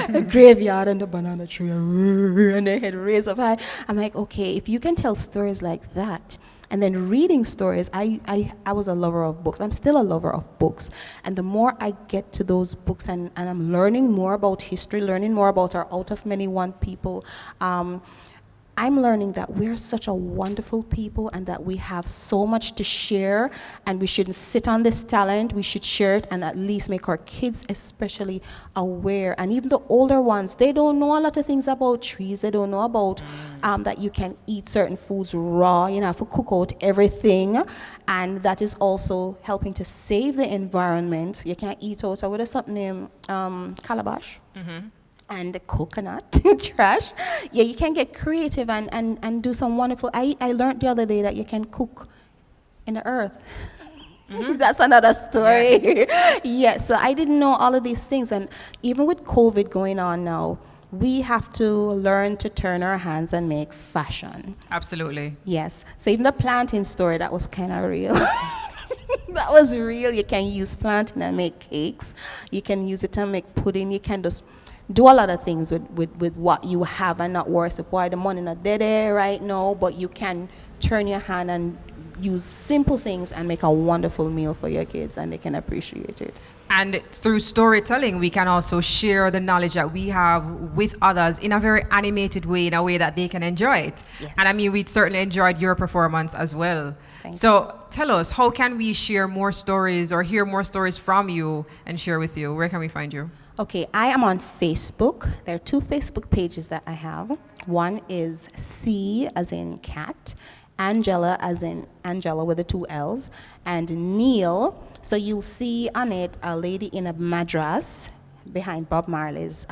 the graveyard and the banana tree and their head raised up high, I'm like, okay, if you can tell stories like that, and then reading stories, I was a lover of books. I'm still a lover of books. And the more I get to those books and I'm learning more about history, learning more about our out of many one people, I'm learning that we're such a wonderful people and that we have so much to share, and we shouldn't sit on this talent. We should share it and at least make our kids especially aware. And even the older ones, they don't know a lot of things about trees. They don't know about that you can eat certain foods raw. You know, have to cook out everything. And that is also helping to save the environment. You can't eat out, what is something named calabash? And the coconut trash. Yeah, you can get creative and do some wonderful. I learned the other day that you can cook in the earth. That's another story. Yes. Yeah, so I didn't know all of these things. And even with COVID going on now, we have to learn to turn our hands and make fashion. Absolutely. Yes. So even the planting story, that was kind of real. That was real. You can use planting and make cakes. You can use it to make pudding. You can just do a lot of things with what you have and not worry about why the money not there right now, but you can turn your hand and use simple things and make a wonderful meal for your kids, and they can appreciate it. And through storytelling, we can also share the knowledge that we have with others in a very animated way, in a way that they can enjoy it. Yes. And I mean, we certainly enjoyed your performance as well. So tell us, how can we share more stories or hear more stories from you and share with you? Where can we find you? Okay, I am on Facebook. There are 2 Facebook pages that I have. One is C as in cat, Angela as in Angela with the 2 L's, and Neil. So you'll see on it a lady in a madras behind Bob Marley's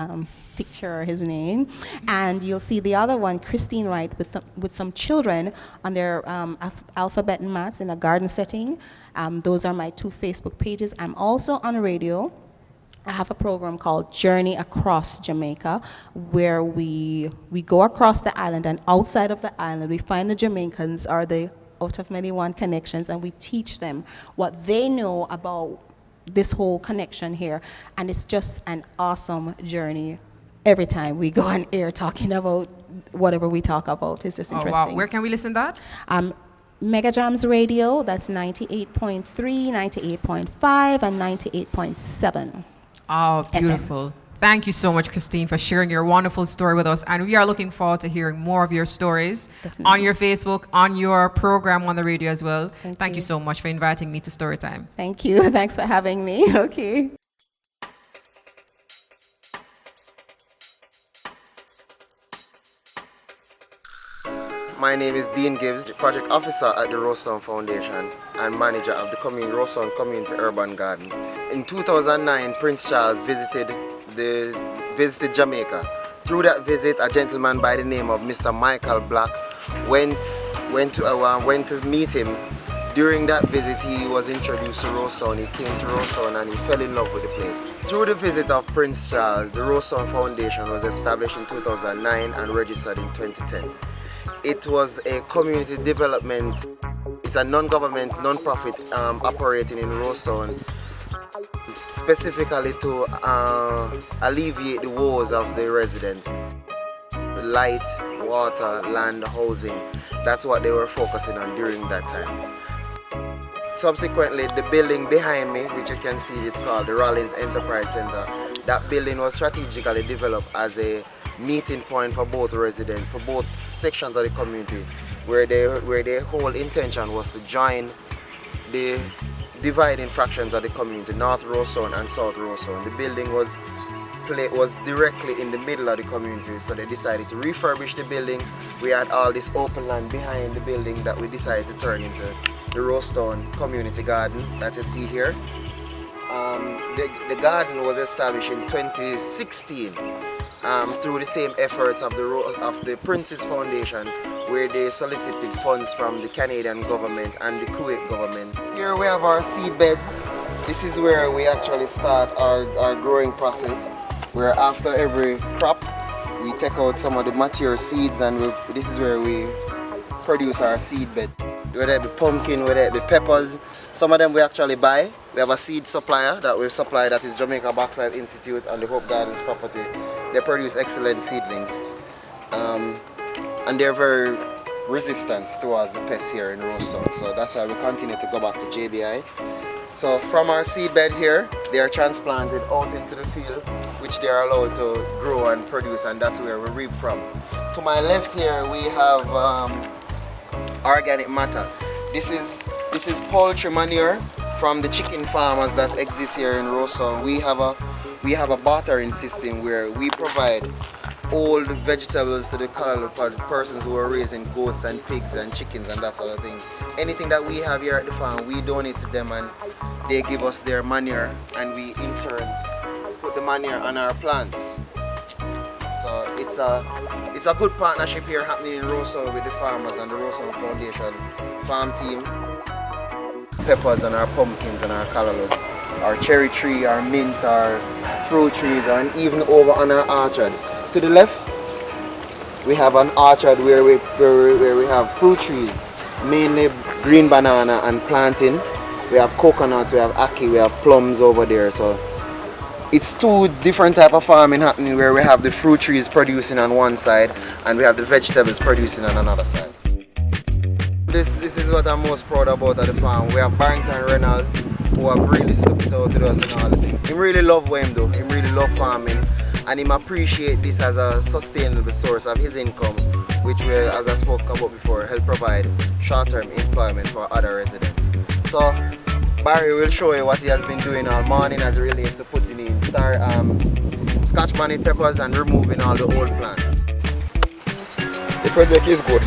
picture or his name. And you'll see the other one, Christine Wright, with some children on their alphabet and maths in a garden setting. Those are my 2 Facebook pages. I'm also on radio. I have a program called Journey Across Jamaica, where we go across the island, and outside of the island we find the Jamaicans or the out of many one connections, and we teach them what they know about this whole connection here. And it's just an awesome journey every time we go on air talking about whatever we talk about. It's just interesting. Wow. Where can we listen to that? Mega Jams Radio, that's 98.3, 98.5, and 98.7. Oh, beautiful. FM. Thank you so much, Christine, for sharing your wonderful story with us. And we are looking forward to hearing more of your stories on your Facebook, on your program on the radio as well. Thank you so much for inviting me to Storytime. Thank you. Thanks for having me. Okay. My name is Dean Gibbs, the project officer at the Rosetown Foundation and manager of the Rosetown Community Urban Garden. In 2009, Prince Charles visited Jamaica. Through that visit, a gentleman by the name of Mr. Michael Black went to meet him. During that visit, he was introduced to Rosetown. He came to Rosetown and he fell in love with the place. Through the visit of Prince Charles, the Rosetown Foundation was established in 2009 and registered in 2010. It was a community development. It's a non-government, non-profit operating in Rosetown, specifically to alleviate the woes of the resident. Light, water, land, housing, that's what they were focusing on during that time. Subsequently, the building behind me, which you can see, it's called the Rollins Enterprise Center. That building was strategically developed as a meeting point for both residents, for both sections of the community, where their whole intention was to join the dividing fractions of the community, North Rosetown and South Rosetown. The building was directly in the middle of the community, so they decided to refurbish the building. We had all this open land behind the building that we decided to turn into the Rosetown Community Garden that you see here. The garden was established in 2016 through the same efforts of the Princess Foundation, where they solicited funds from the Canadian government and the Kuwait government. Here we have our seed beds. This is where we actually start our growing process, where after every crop we take out some of the mature seeds, and this is where we produce our seed beds. Whether it be pumpkin, whether it be peppers, some of them we actually buy. We have a seed supplier that we supply, that is Jamaica Backside Institute on the Hope Gardens property. They produce excellent seedlings, and they're very resistant towards the pests here in Rosetown. So that's why we continue to go back to JBI. So from our seed bed here, they are transplanted out into the field, which they are allowed to grow and produce, and that's where we reap from. To my left here, we have organic matter. This is poultry manure from the chicken farmers that exist here in Rosetown. We have a bartering system where we provide old vegetables to the persons who are raising goats and pigs and chickens and that sort of thing. Anything that we have here at the farm, we donate to them, and they give us their manure, and we in turn put the manure on our plants. So it's a good partnership here happening in Rosetown with the farmers and the Rosetown Foundation farm team. Peppers and our pumpkins and our callalus, our cherry tree, our mint, our fruit trees, and even over on our orchard. To the left, we have an orchard where we have fruit trees, mainly green banana and plantain. We have coconuts, we have ackee, we have plums over there. So it's two different type of farming happening, where we have the fruit trees producing on one side and we have the vegetables producing on another side. This is what I'm most proud about at the farm. We have Barrington Reynolds, who have really stuck it out to us and all the things. He really love what him do. He really love farming, and him appreciate this as a sustainable source of his income, which will, as I spoke about before, help provide short-term employment for other residents. So Barry will show you what he has been doing all morning as it relates to putting in Scotch bonnet peppers and removing all the old plants. The project is good,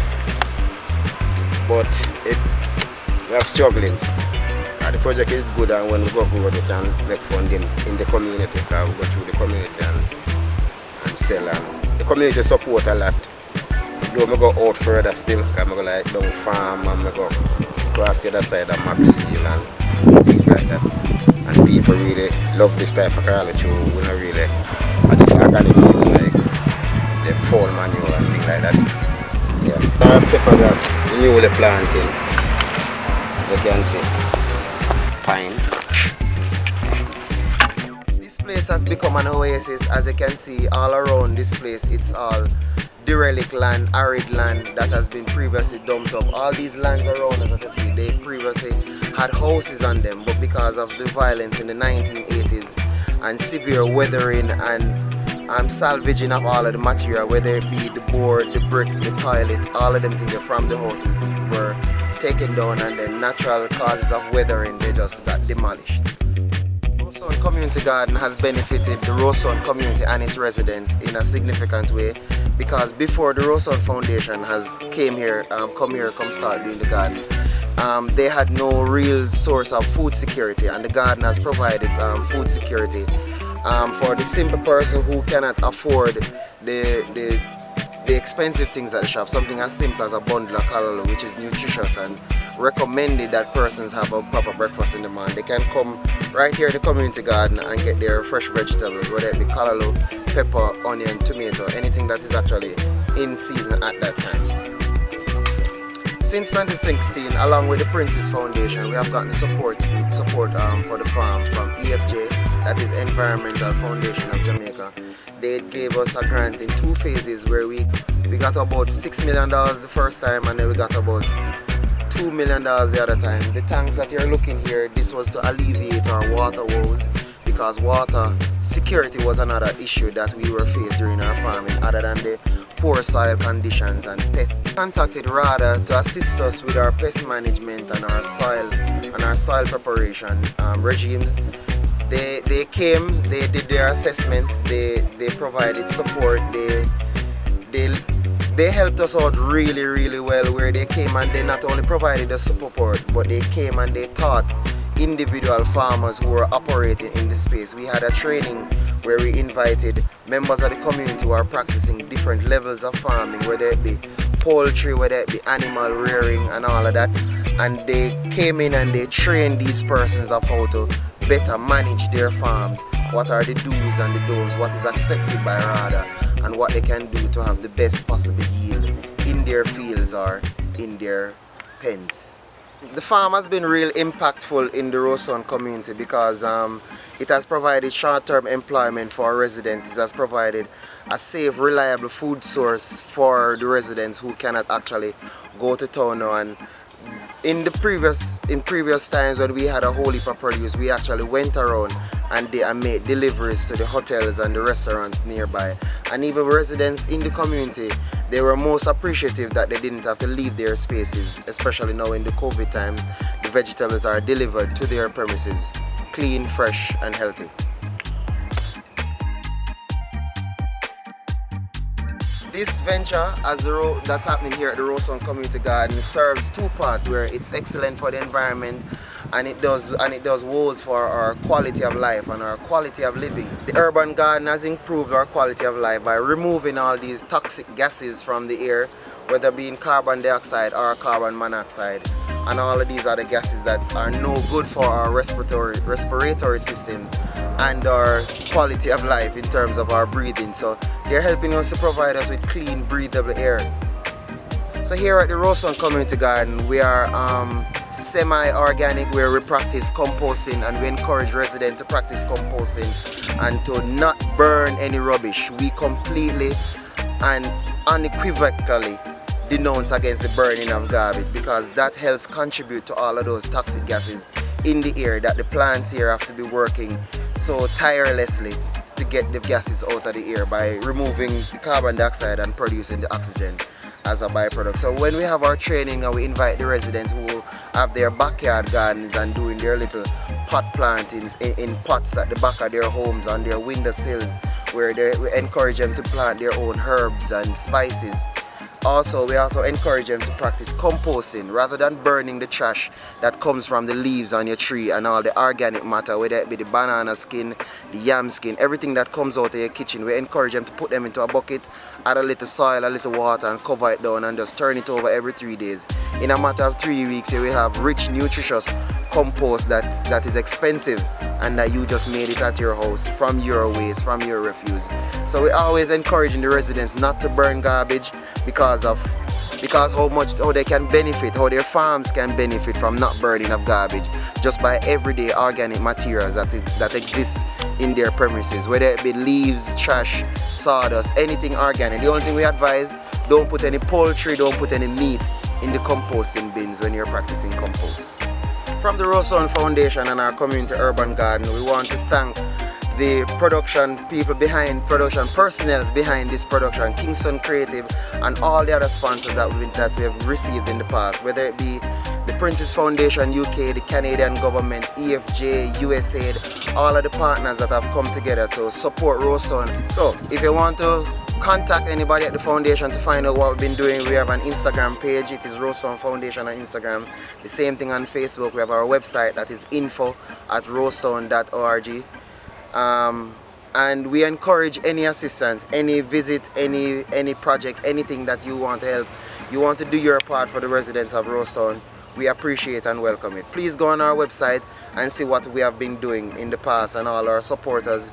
but we have strugglings. The project is good, and when we go over it and make funding in the community, because we go through the community and sell, and the community support a lot. Though I go out further still, because I go like down farm and I go across the other side of Max Hill and things like that. And people really love this type of college. We don't really organic people like the fall manure and things like that. Yeah. Pepper that newly planting, you can see. Pine. This place has become an oasis. As you can see all around this place, it's all derelict land, arid land that has been previously dumped up. All these lands around, as you can see, they previously had houses on them, but because of the violence in the 1980s and severe weathering and salvaging of all of the material, whether it be the board, the brick, the toilet, all of them things from the houses were taken down, and the natural causes of weathering, they just got demolished. Rosetown Community Garden has benefited the Rosetown community and its residents in a significant way, because before the Rosetown Foundation has come start doing the garden, they had no real source of food security, and the garden has provided food security for the simple person who cannot afford the expensive things at the shop. Something as simple as a bundle of callaloo, which is nutritious and recommended that persons have a proper breakfast in the morning. They can come right here to the community garden and get their fresh vegetables, whether it be callaloo, pepper, onion, tomato, anything that is actually in season at that time. Since 2016, along with the Princess Foundation, we have gotten support for the farm from EFJ, that is Environmental Foundation of Jamaica. They gave us a grant in 2 phases, where we got about $6 million the first time, and then we got about $2 million the other time. The tanks that you're looking here, this was to alleviate our water woes, because water security was another issue that we were faced during our farming, other than the poor soil conditions and pests. Contacted RADA to assist us with our pest management and our soil preparation regimes. They came, they did their assessments, they provided support, they helped us out really well, where they came and they not only provided the support, but they came and they taught individual farmers who were operating in the space. We had a training where we invited members of the community who are practicing different levels of farming, whether it be poultry, whether it be animal rearing and all of that. And they came in and they trained these persons of how to better manage their farms, what are the do's and the don'ts, what is accepted by RADA, and what they can do to have the best possible yield in their fields or in their pens. The farm has been real impactful in the Roseton community because it has provided short-term employment for our residents. It has provided a safe, reliable food source for the residents who cannot actually go to town now. And in previous times when we had a whole heap of produce, we actually went around and made deliveries to the hotels and the restaurants nearby. And even residents in the community, they were most appreciative that they didn't have to leave their spaces, especially now in the COVID time. The vegetables are delivered to their premises, clean, fresh and healthy. This venture, that's happening here at the Roseton Community Garden, serves two parts where it's excellent for the environment and it does woes for our quality of life and our quality of living. The urban garden has improved our quality of life by removing all these toxic gases from the air, whether being carbon dioxide or carbon monoxide. And all of these are the gases that are no good for our respiratory system and our quality of life in terms of our breathing. So they're helping us to provide us with clean, breathable air. So here at the Roseton Community Garden, we are semi-organic, where we practice composting and we encourage residents to practice composting and to not burn any rubbish. We completely and unequivocally denounce against the burning of garbage because that helps contribute to all of those toxic gases in the air that the plants here have to be working so tirelessly to get the gases out of the air by removing the carbon dioxide and producing the oxygen as a byproduct. So when we have our training and we invite the residents who have their backyard gardens and doing their little pot plantings in pots at the back of their homes on their windowsills, where we encourage them to plant their own herbs and spices. We also encourage them to practice composting rather than burning the trash that comes from the leaves on your tree and all the organic matter, whether it be the banana skin, the yam skin, everything that comes out of your kitchen. We encourage them to put them into a bucket, add a little soil, a little water and cover it down and just turn it over every 3 days. In a matter of 3 weeks, you will have rich, nutritious compost that is expensive and that you just made it at your house from your waste, from your refuse. So we're always encouraging the residents not to burn garbage because how they can benefit, how their farms can benefit from not burning of garbage just by everyday organic materials that exist in their premises, whether it be leaves, trash, sawdust, anything organic. The only thing we advise, don't put any poultry, don't put any meat in the composting bins when you're practicing compost. From the Roseton Foundation and our community urban garden, we want to thank the production people behind, production personnel behind this production, Kingston Creative and all the other sponsors that we have received in the past, whether it be the Princess Foundation UK, the Canadian government, EFJ, USAID, all of the partners that have come together to support Roseton. So if you want to contact anybody at the foundation to find out what we've been doing, we have an Instagram page. It is Roseton Foundation on Instagram. The same thing on Facebook. We have our website that is info@roseton.org. And we encourage any assistance, any visit, any project, anything that you want to help, you want to do your part for the residents of Roseton, we appreciate and welcome it. Please go on our website and see what we have been doing in the past and all our supporters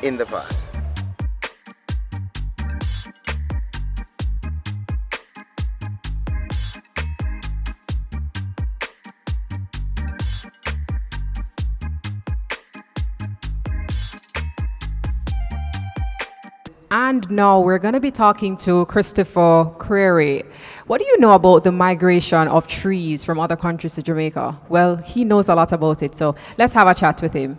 in the past. And now we're going to be talking to Christopher Creary. What do you know about the migration of trees from other countries to Jamaica? Well, he knows a lot about it, so let's have a chat with him.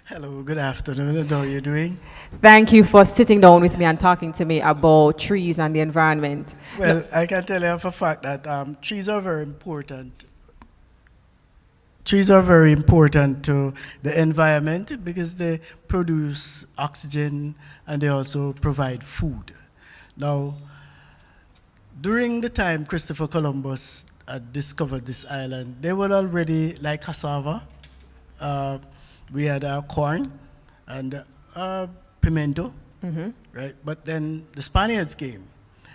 Hello, good afternoon. How are you doing? Thank you for sitting down with me and talking to me about trees and the environment. Well, I can tell you for a fact that trees are very important. Trees are very important to the environment because they produce oxygen and they also provide food. Now, during the time Christopher Columbus discovered this island, they were already like cassava. We had corn and pimento, right? But then the Spaniards came,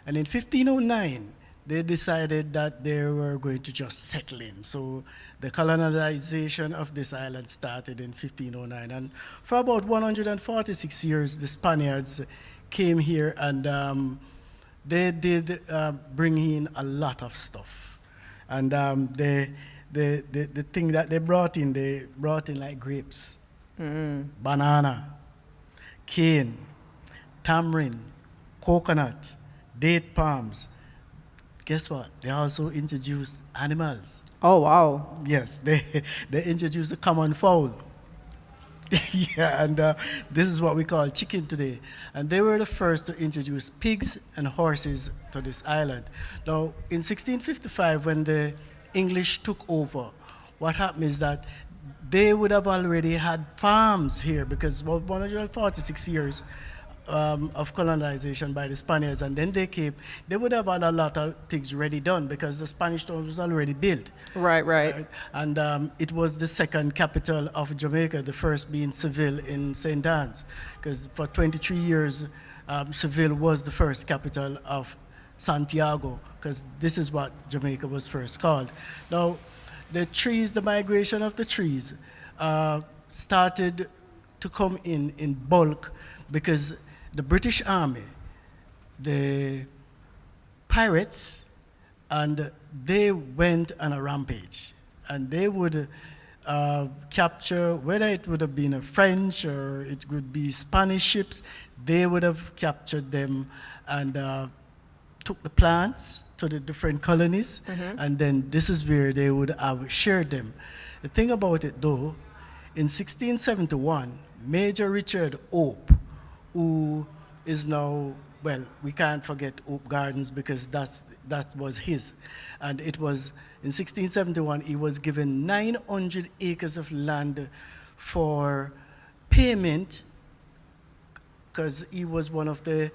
and in 1509, they decided that they were going to just settle in. So the colonization of this island started in 1509, and for about 146 years, the Spaniards came here, and they did bring in a lot of stuff. And the thing that they brought in like grapes, banana, cane, tamarind, coconut, date palms. Guess what? They also introduced animals. Oh, wow. Yes, they introduced the common fowl. Yeah, and this is what we call chicken today. And they were the first to introduce pigs and horses to this island. Now, in 1655, when the English took over, what happened is that they would have already had farms here, because about 146 years of colonization by the Spaniards, and then they came, they would have had a lot of things ready done because the Spanish town was already built. Right. And it was the second capital of Jamaica, the first being Seville in St. Anne's, because for 23 years, Seville was the first capital of Santiago, because this is what Jamaica was first called. Now, the trees, the migration of the trees started to come in bulk because the British Army, the pirates, and they went on a rampage. And they would capture, whether it would have been a French or it could be Spanish ships, they would have captured them and took the plants to the different colonies, and then this is where they would have shared them. The thing about it though, in 1671, Major Richard Hope, who is now, well, we can't forget Hope Gardens because that was his. And it was, in 1671, he was given 900 acres of land for payment because he was one of the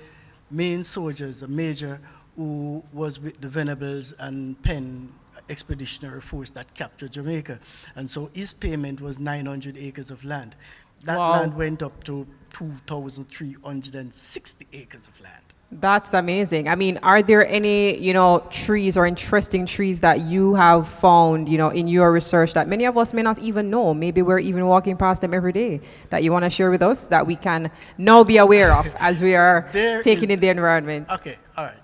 main soldiers, a major, who was with the Venables and Penn expeditionary force that captured Jamaica. And so his payment was 900 acres of land. That land went up to 2,360 acres of land. That's amazing. I mean, are there any, trees or interesting trees that you have found, in your research that many of us may not even know? Maybe we're even walking past them every day that you want to share with us that we can now be aware of as we are taking in the environment. Okay, all right.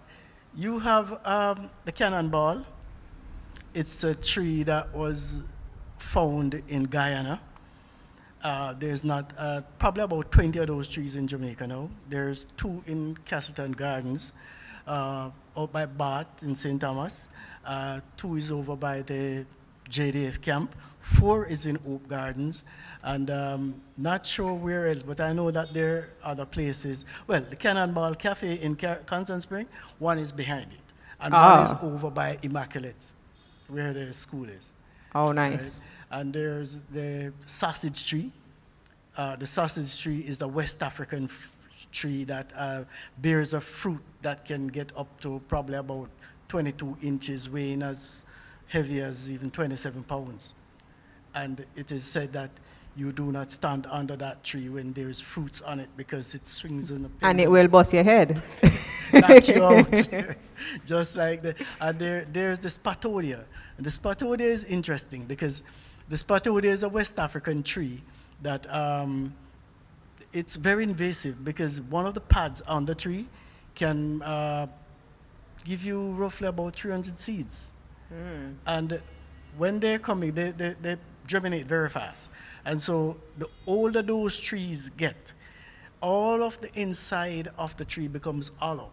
You have the cannonball. It's a tree that was found in Guyana. There's not, probably about 20 of those trees in Jamaica now. There's 2 in Castleton Gardens, out by Bath in St. Thomas. 2 is over by the JDF camp. 4 is in Hope Gardens. And not sure where else, but I know that there are other places. Well, the Cannonball Cafe in Constant Spring, 1 is behind it. And 1 is over by Immaculate, where the school is. Oh, nice. Right? And there's the sausage tree. The sausage tree is a West African tree that bears a fruit that can get up to probably about 22 inches, weighing as heavy as even 27 pounds. And it is said that you do not stand under that tree when there's fruits on it because it swings in the and it will bust your head. Knock you out. Just like that. And there's the spatodia. And the spatodia is interesting because the spatodia is a West African tree that it's very invasive because one of the pads on the tree can give you roughly about 300 seeds. And when they're coming, they germinate very fast. And so the older those trees get, all of the inside of the tree becomes hollow.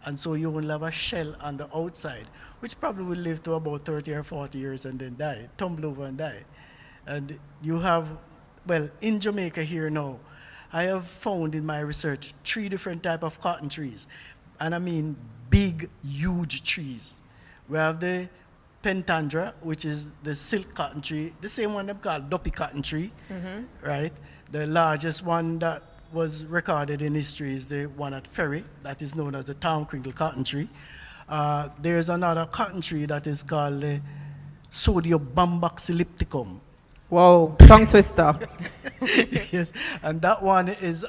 And so you will have a shell on the outside, which probably will live to about 30 or 40 years and then die, tumble over and die. And you have, well, in Jamaica here now, I have found in my research 3 different types of cotton trees. And I mean big, huge trees. We have the pentandra, which is the silk cotton tree, the same one they call duppy cotton tree, right? The largest one that was recorded in history is the one at Ferry, that is known as the town crinkle cotton tree. There's another cotton tree that is called the Sodiobamboxylipticum, Whoa, tongue twister. Yes, and that one is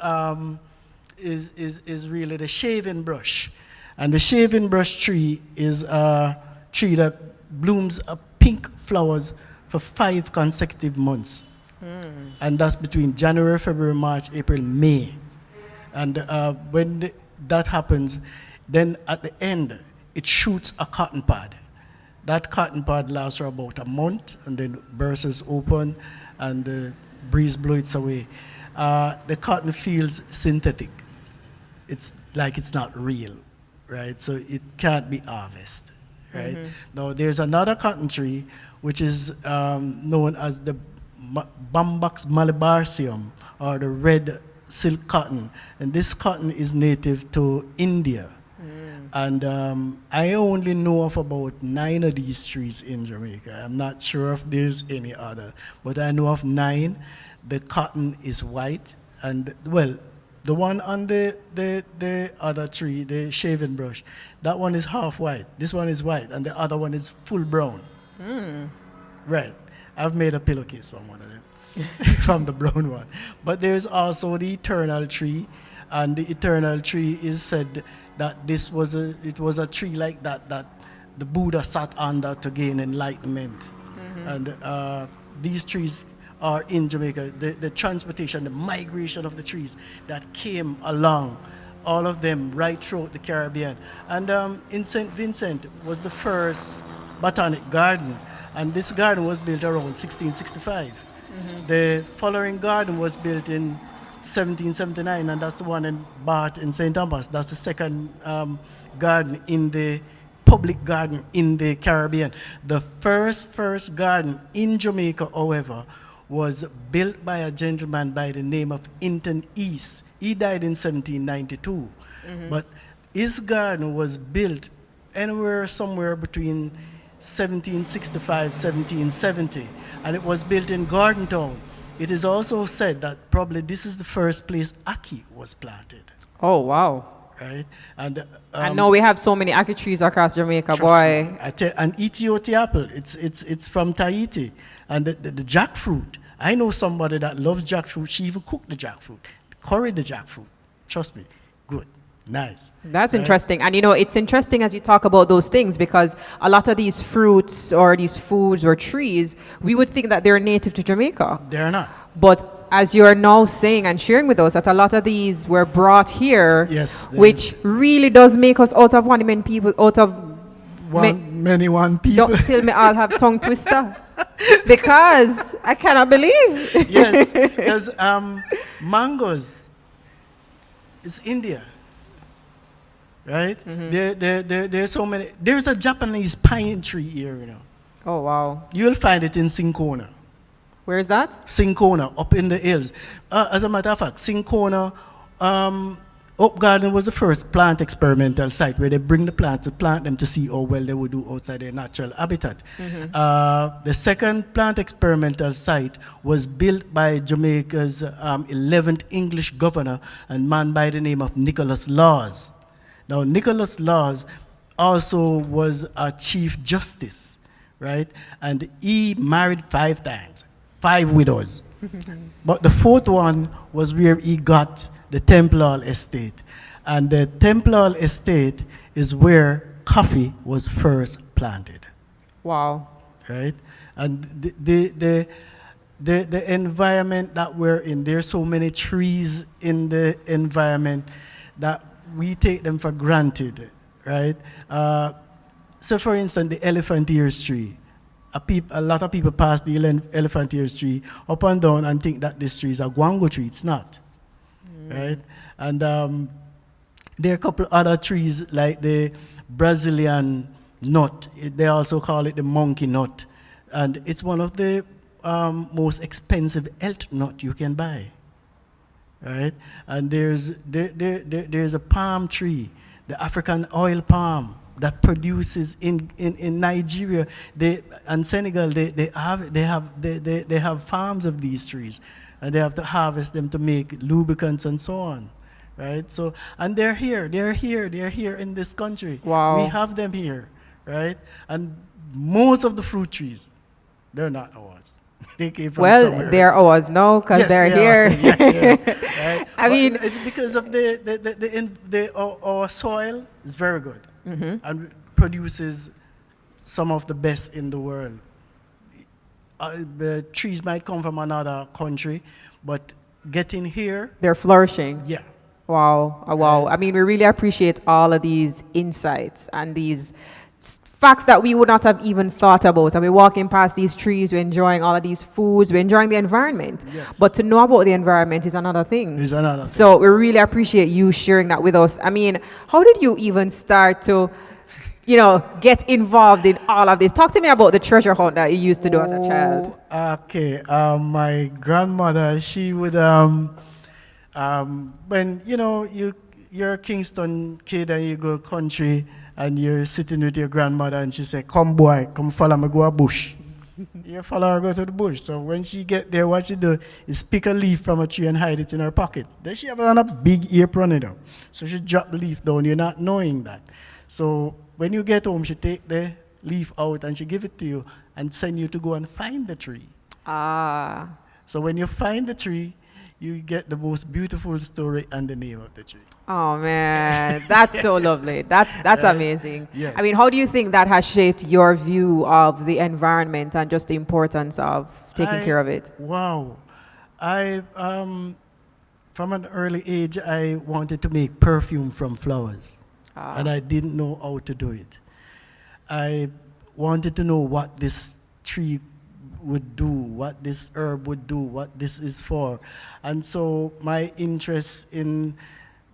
really the shaving brush, and the shaving brush tree is a tree that blooms pink flowers for 5 consecutive months, and that's between January, February, March, April, May, and when that happens, then at the end it shoots a cotton pod. That cotton pod lasts for about a month and then bursts open and the breeze blows it away. The cotton feels synthetic. It's like it's not real, right? So it can't be harvested, right? Now there's another cotton tree which is known as the Bambax malabarsium, or the red silk cotton. And this cotton is native to India. And I only know of about 9 of these trees in Jamaica. I'm not sure if there's any other, but I know of 9. The cotton is white, and well, the one on the other tree, the shaving brush, that one is half white. This one is white, and the other one is full brown. Right. I've made a pillowcase from one of them, from the brown one. But there's also the eternal tree, and the eternal tree is said that it was a tree like that the Buddha sat under to gain enlightenment. And these trees are in Jamaica. The transportation, the migration of the trees that came along, all of them right throughout the Caribbean. And in St. Vincent was the first botanic garden, and this garden was built around 1665. The following garden was built in 1779, and that's the one in Bath in St. Thomas. That's the second garden in the public garden in the Caribbean. The first garden in Jamaica, however, was built by a gentleman by the name of Inton East. He died in 1792, but his garden was built somewhere between 1765, 1770, and it was built in Garden Town. It is also said that probably this is the first place ackee was planted. Oh, wow. Right? And I know we have so many ackee trees across Jamaica, boy. And Ethiopian apple, it's from Tahiti. And the jackfruit, I know somebody that loves jackfruit. She even cooked the jackfruit, curried the jackfruit. Trust me, good. Nice. That's interesting. And it's interesting as you talk about those things, because a lot of these fruits or these foods or trees, we would think that they're native to Jamaica. They're not. But as you're now saying and sharing with us, that a lot of these were brought here, yes, which really does make us out of one many people, out of one people. Don't tell me I'll have tongue twister, because I cannot believe. Yes, because mangoes is India. Right? There's so many. There's a Japanese pine tree here, Oh, wow. You'll find it in Sincona. Where is that? Sincona, up in the hills. As a matter of fact, Sincona, Oak Garden was the first plant experimental site where they bring the plants to plant them to see how well they would do outside their natural habitat. The second plant experimental site was built by Jamaica's 11th English governor, a man by the name of Nicholas Laws. Now, Nicholas Laws also was a chief justice, right? And he married 5 times, 5 widows. But the 4th one was where he got the Temple estate. And the Temple estate is where coffee was first planted. Wow. Right? And the environment that we're in, there's so many trees in the environment that we take them for granted, right? So for instance, the elephant ears tree. A lot of people pass the elephant ears tree up and down and think that this tree is a guango tree. It's not, right? And there are a couple other trees like the Brazilian nut. They also call it the monkey nut. And it's one of the most expensive health nut you can buy. Right? And there's a palm tree, the African oil palm, that produces in Nigeria and Senegal. They have farms of these trees, and they have to harvest them to make lubricants and so on. Right? So, and they're here in this country. Wow. We have them here, right? And most of the fruit trees, they're not ours. They came from Well, somewhere they're else. ours now because Yes, they're they are. here. Right? I But mean, it's because of our soil is very good and produces some of the best in the world. The trees might come from another country, but getting here, they're flourishing. yeah. Wow. Wow. I mean, we really appreciate all of these insights and these facts that we would not have even thought about. And we're walking past these trees, we're enjoying all of these foods, we're enjoying the environment. Yes. But to know about the environment is another thing. Is another So we really appreciate you sharing that with us. I mean, how did you even start to, get involved in all of this? Talk to me about the treasure hunt that you used to do as a child. Okay. My grandmother, she would when you're a Kingston kid and you go country and you're sitting with your grandmother and she say, "Come boy, come follow me go a bush." You follow her go to the bush. So when she get there, what she do is pick a leaf from a tree and hide it in her pocket. Then she have on a big apron it up. So she drop the leaf down, you're not knowing that. So when you get home, she take the leaf out and she give it to you and send you to go and find the tree. Ah. So when you find the tree, you get the most beautiful story and the name of the tree. Oh man, that's so lovely. That's amazing. Yes. I mean, how do you think that has shaped your view of the environment and just the importance of taking care of it? Wow. I from an early age I wanted to make perfume from flowers. And I didn't know how to do it. I wanted to know what this tree would do, what this herb would do, what this is for. And so my interest in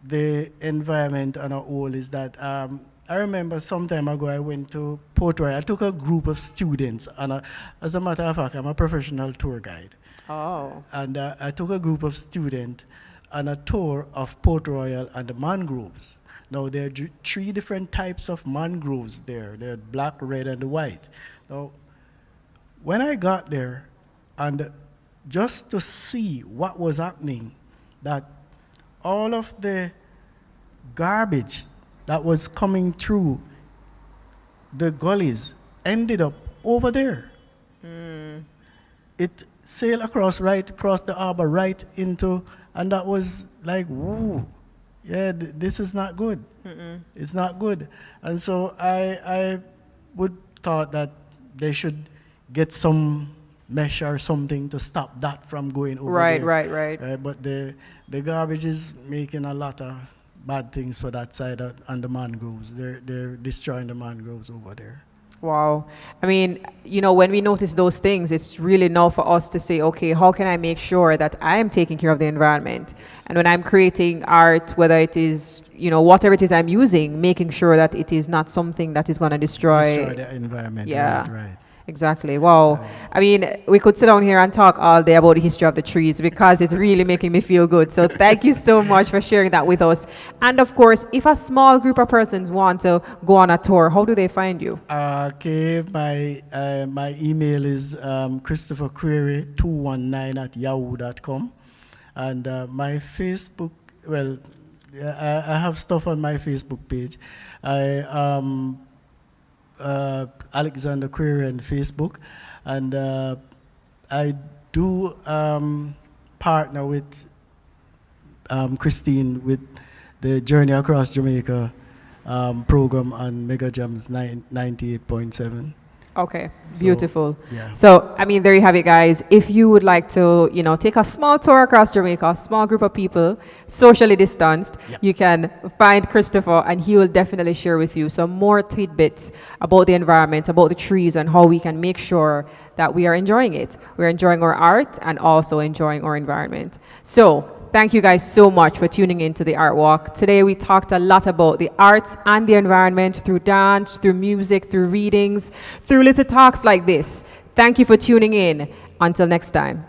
the environment and all is that I remember some time ago I went to Port Royal. I took a group of students, and as a matter of fact, I'm a professional tour guide. Oh. And I took a group of students on a tour of Port Royal and the mangroves. Now, there are three different types of mangroves there. They're black, red, and white. Now, when I got there, and just to see what was happening, that all of the garbage that was coming through the gullies ended up over there. It sailed right across the harbor, right into, and that was like, woo. Yeah, this is not good. It's not good. And so I would thought that they should get some mesh or something to stop that from going over there. Right. But the garbage is making a lot of bad things for that side and the mangroves. They're destroying the mangroves over there. Wow. I mean, when we notice those things, it's really now for us to say, okay, how can I make sure that I am taking care of the environment? And when I'm creating art, whether it is, whatever it is I'm using, making sure that it is not something that is going to destroy the environment. Yeah. Right. Exactly. Wow. I mean, we could sit down here and talk all day about the history of the trees because it's really making me feel good. So thank you so much for sharing that with us. And of course, if a small group of persons want to go on a tour, how do they find you? Okay, my email is christopherquery219@yahoo.com. And my Facebook, I have stuff on my Facebook page. Alexander Query on Facebook, and I do partner with Christine with the Journey Across Jamaica program on Mega Jams 98.7. Okay, beautiful. Yeah. So, I mean, there you have it, guys. If you would like to, take a small tour across Jamaica, a small group of people, socially distanced, you can find Christopher, and he will definitely share with you some more tidbits about the environment, about the trees, and how we can make sure that we are enjoying it. We're enjoying our art and also enjoying our environment. So, thank you guys so much for tuning in to the Art Walk. Today we talked a lot about the arts and the environment through dance, through music, through readings, through little talks like this. Thank you for tuning in. Until next time.